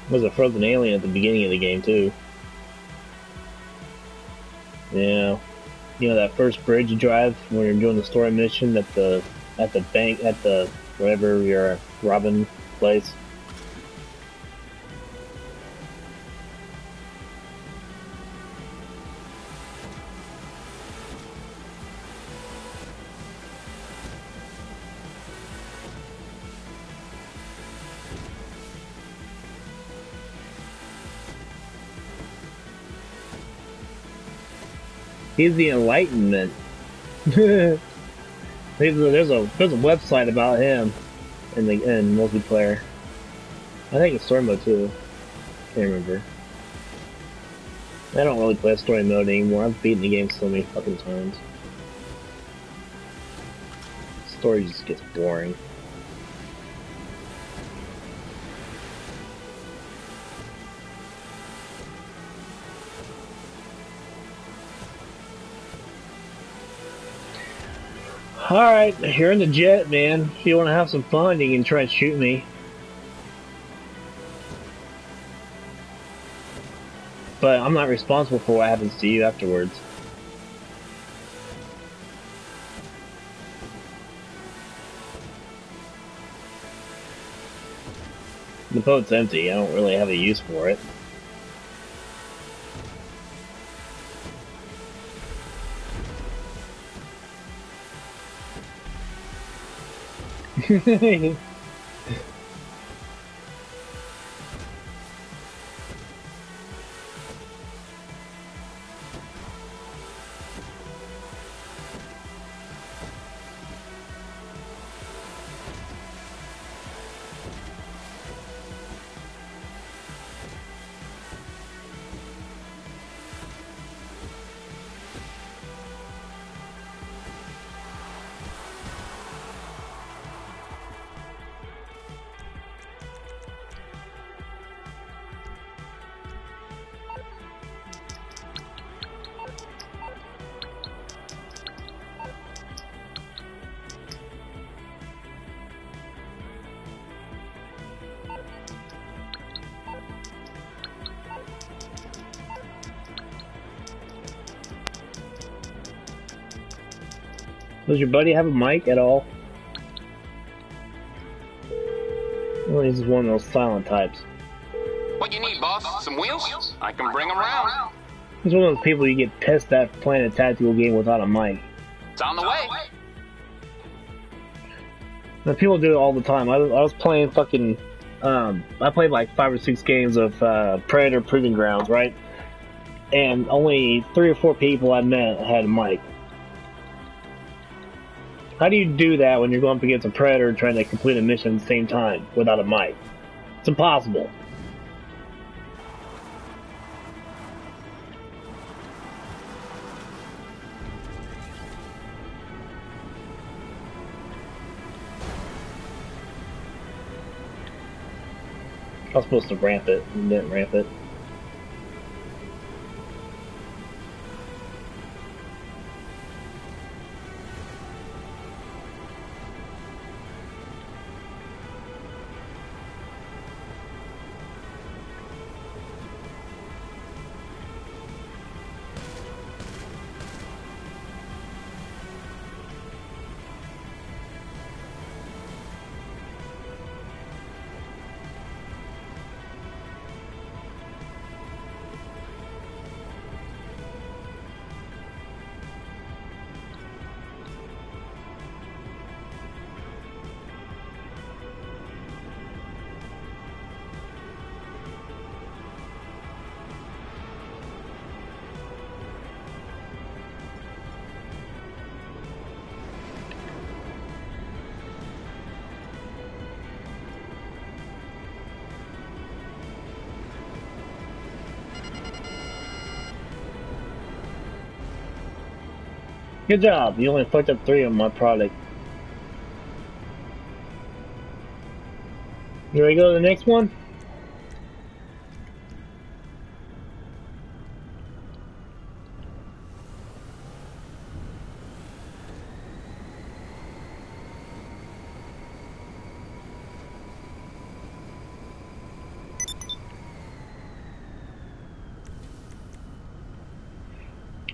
There's a frozen alien at the beginning of the game too. Yeah, you know that first bridge you drive when you're doing the story mission at the bank at the wherever your Robin place. He's the Enlightenment. there's a website about him in multiplayer. I think it's story mode too. Can't remember. I don't really play story mode anymore. I've beaten the game so many fucking times. Story just gets boring. Alright, you're in the jet, man. If you want to have some fun, you can try and shoot me. But I'm not responsible for what happens to you afterwards. The boat's empty. I don't really have a use for it. Does your buddy have a mic at all? Well, he's one of those silent types. What you need, boss? Some wheels? I can bring them around. He's one of those people you get pissed at playing a tactical game without a mic. It's on the way. Now, people do it all the time. I was playing fucking... I played like 5 or 6 games of Predator Proving Grounds, right? And only 3 or 4 people I met had a mic. How do you do that when you're going up against a Predator trying to complete a mission at the same time without a mic? It's impossible. I was supposed to ramp it and didn't ramp it. Good job. You only fucked up 3 of my product. You ready to go to the next one?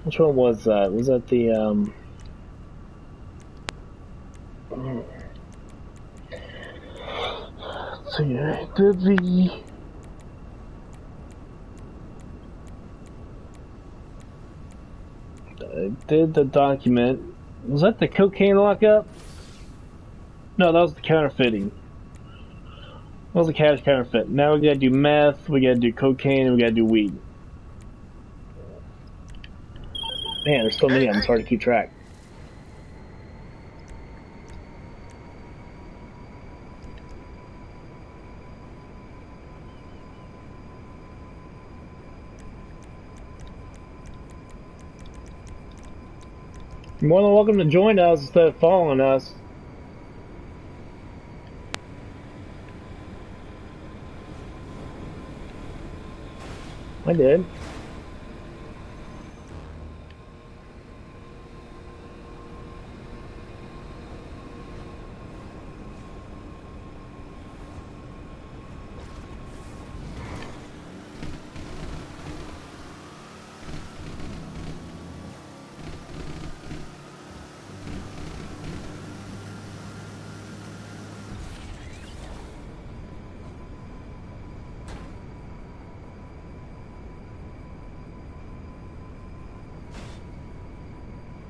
Which one was that? Was that the, so yeah, I did the document. Was that the cocaine lockup? No, that was the counterfeiting. That was the cash counterfeit. Now we gotta do meth, we gotta do cocaine, and we gotta do weed. Man, there's so many of them, it's hard to keep track. You're more than welcome to join us instead of following us. I did.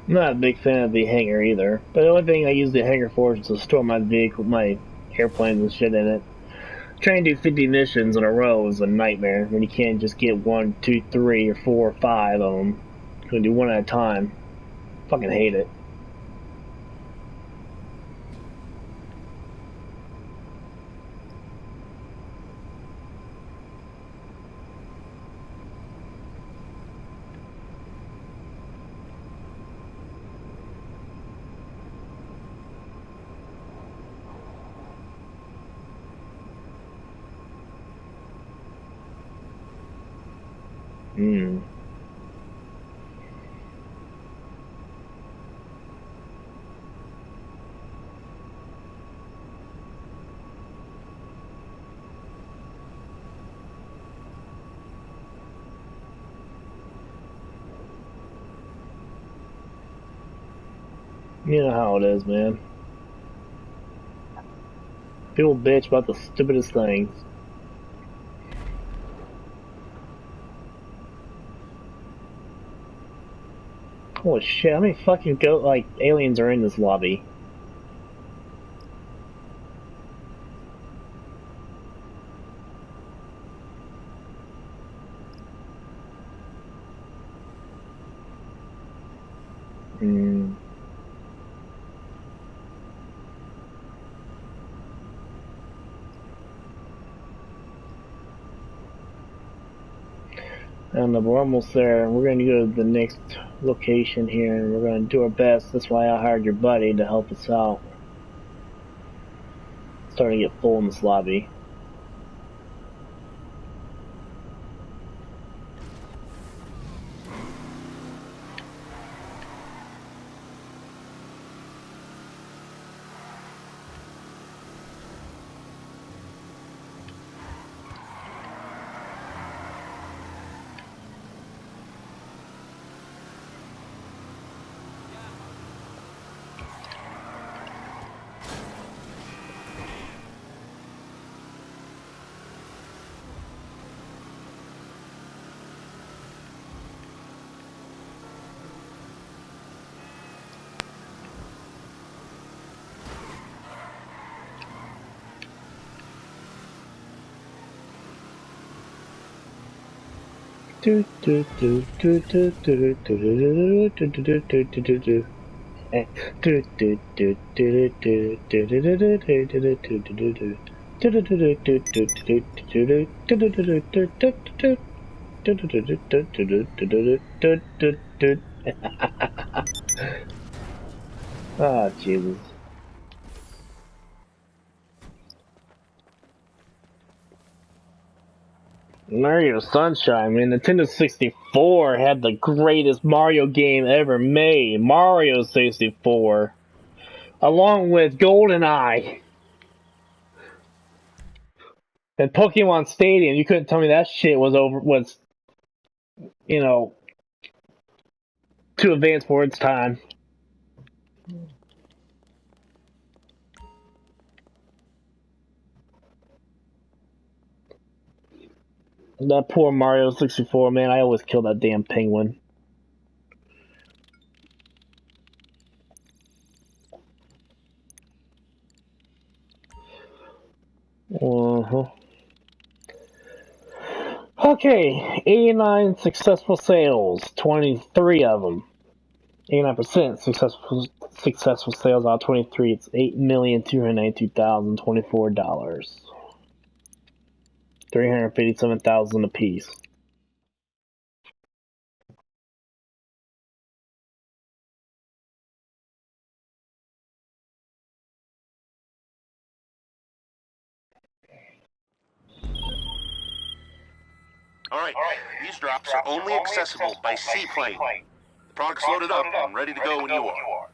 I'm not a big fan of the hangar either, but the only thing I use the hangar for is to store my vehicle, my airplanes and shit in it. Trying to do 50 missions in a row is a nightmare when you can't just get 1, 2, 3, or 4, or 5 of them. You can do one at a time. Fucking hate it. Hmm. You know how it is, man. People bitch about the stupidest things. Holy shit, how many fucking aliens are in this lobby? Hmm. I don't know, but we're almost there. We're going to go to the next location here, and we're going to do our best. That's why I hired your buddy to help us out. It's starting to get full in this lobby. Ah, Jesus. Mario Sunshine, man. Nintendo 64 had the greatest Mario game ever made. Mario 64. Along with GoldenEye. And Pokemon Stadium. You couldn't tell me that shit was, you know, too advanced for its time. That poor Mario 64, man. I always kill that damn penguin. Uh-huh. Okay, 89 successful sales, 23 of them. 89% successful sales out of 23. It's $8,292,024. 357,000 apiece. All right, these drops are only accessible by seaplane. The product's loaded up and ready to go when you are.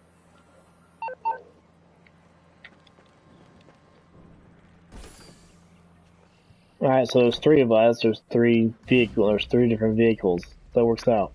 Alright, so there's three of us, there's three different vehicles. That works out.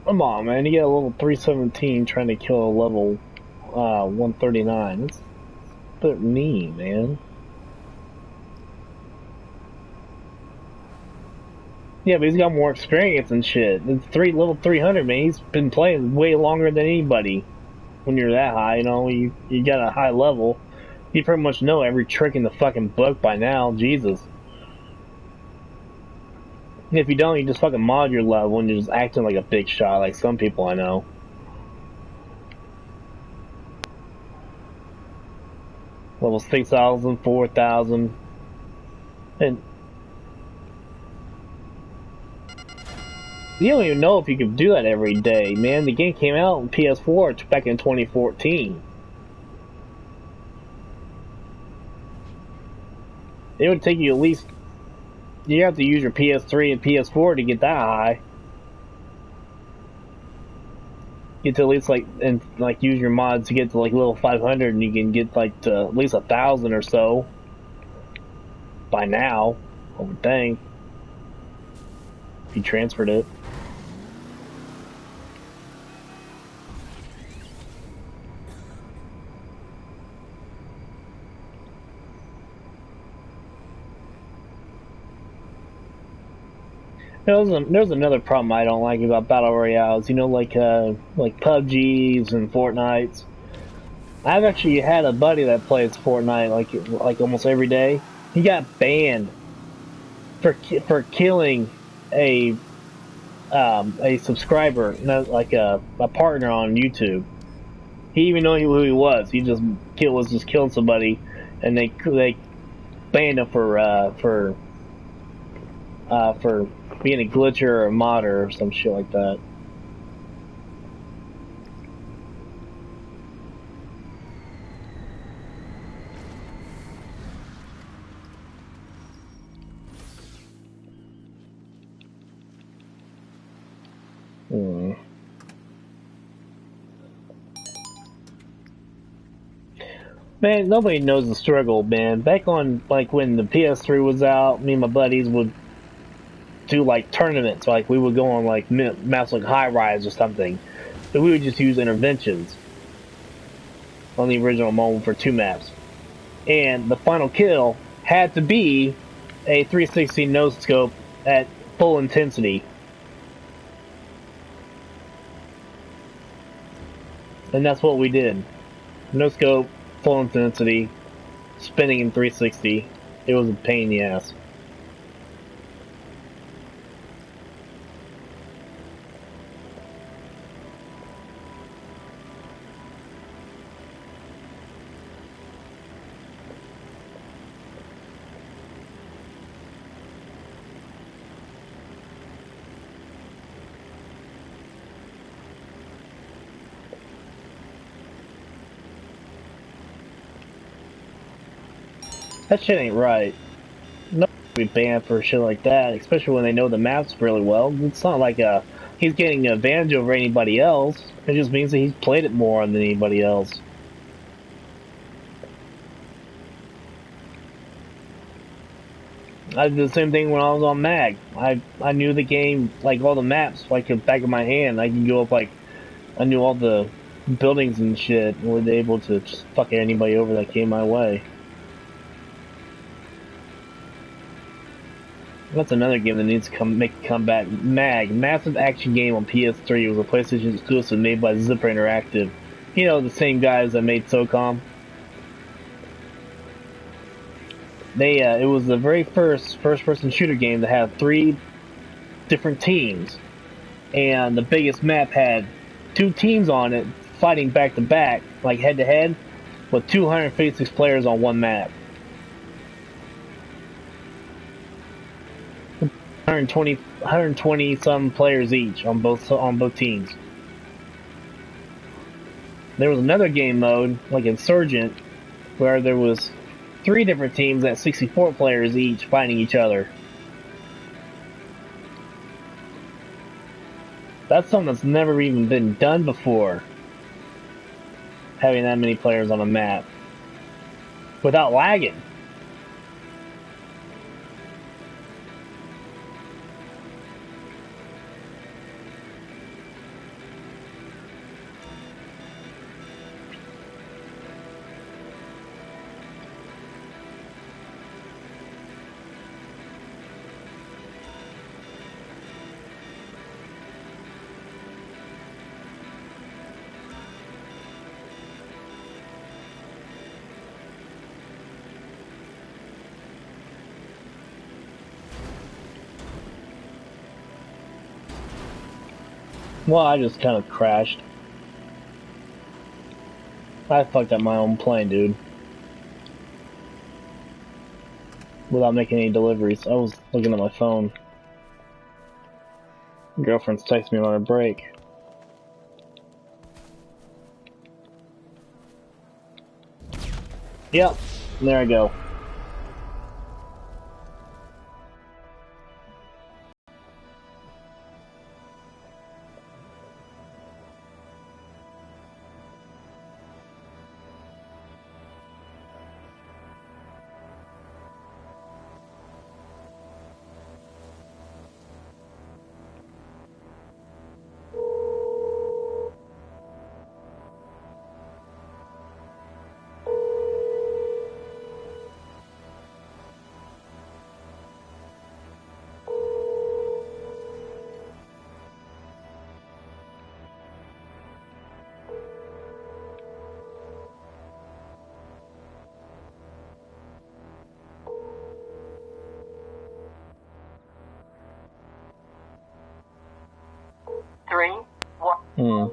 Come on, man, you get a level 317 trying to kill a level 139. That's a bit mean, man. Yeah, but he's got more experience and shit. It's level 300, man. He's been playing way longer than anybody. When you're that high, you know, you got a high level. You pretty much know every trick in the fucking book by now. Jesus. If you don't, you just fucking mod your level and you're just acting like a big shot, like some people I know. Level 6,000, 4,000. And you don't even know if you can do that every day, man. The game came out on PS4 back in 2014. It would take you at least... You have to use your PS3 and PS4 to get that high. Get to at least use your mods to get to like level 500, and you can get like to at least 1,000 or so by now, I would think, if you transferred it. There's another problem I don't like about battle royales. You know, like PUBGs and Fortnites. I've actually had a buddy that plays Fortnite like almost every day. He got banned for killing a subscriber, like a partner on YouTube. He didn't even know who he was. He just was killing somebody, and they banned him for being a glitcher or a modder or some shit like that. Man, nobody knows the struggle, man. Back on, like, when the PS3 was out, me and my buddies would do, like, tournaments. Like, we would go on, like, maps like High Rise or something. So we would just use interventions on the original mode for 2 maps. And the final kill had to be a 360 no-scope at full intensity. And that's what we did. No scope, full intensity, spinning in 360. It was a pain in the ass. That shit ain't right. No be banned for shit like that, especially when they know the maps really well. It's not like he's getting an advantage over anybody else. It just means that he's played it more than anybody else. I did the same thing when I was on Mag. I knew the game, like all the maps, like the back of my hand. I could go up like I knew all the buildings and shit, and was able to just fuck anybody over that came my way. That's another game that needs to make a comeback. Mag, massive action game on PS3. It was a PlayStation exclusive made by Zipper Interactive. You know, the same guys that made SOCOM. It was the very first-person shooter game that had 3 different teams, and the biggest map had 2 teams on it fighting back to back, like head to head, with 256 players on one map. 120 some players each on both teams. There was another game mode, like Insurgent, where there was 3 different teams at 64 players each fighting each other. That's something that's never even been done before. Having that many players on a map. Without lagging. Well, I just kind of crashed. I fucked up my own plane, dude. Without making any deliveries. I was looking at my phone. Girlfriend's texting me on her break. Yep, there I go. Hmm.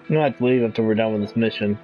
I'm gonna have to leave until we're done with this mission.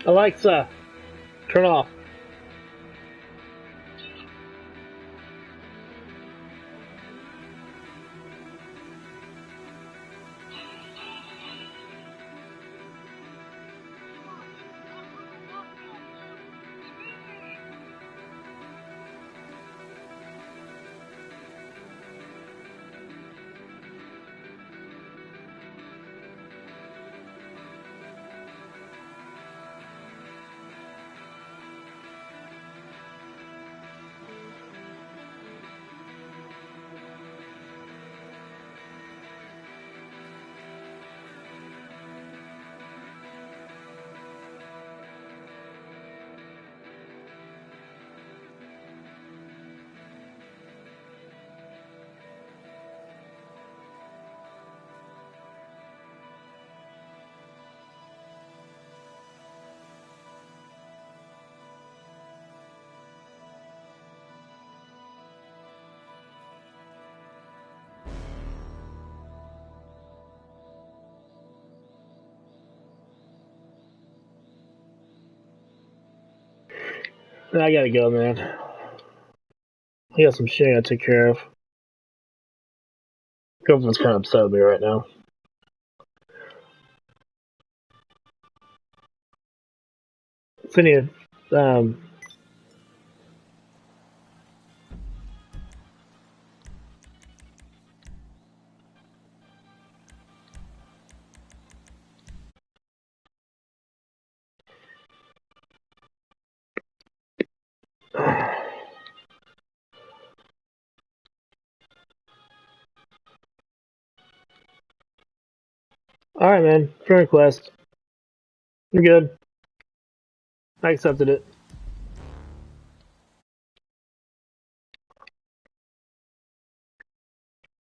Alexa, turn off. I gotta go, man. I got some shit I gotta take care of. Girlfriend's kind of upset with me right now. Sending Alright, man. Friend request. You're good. I accepted it.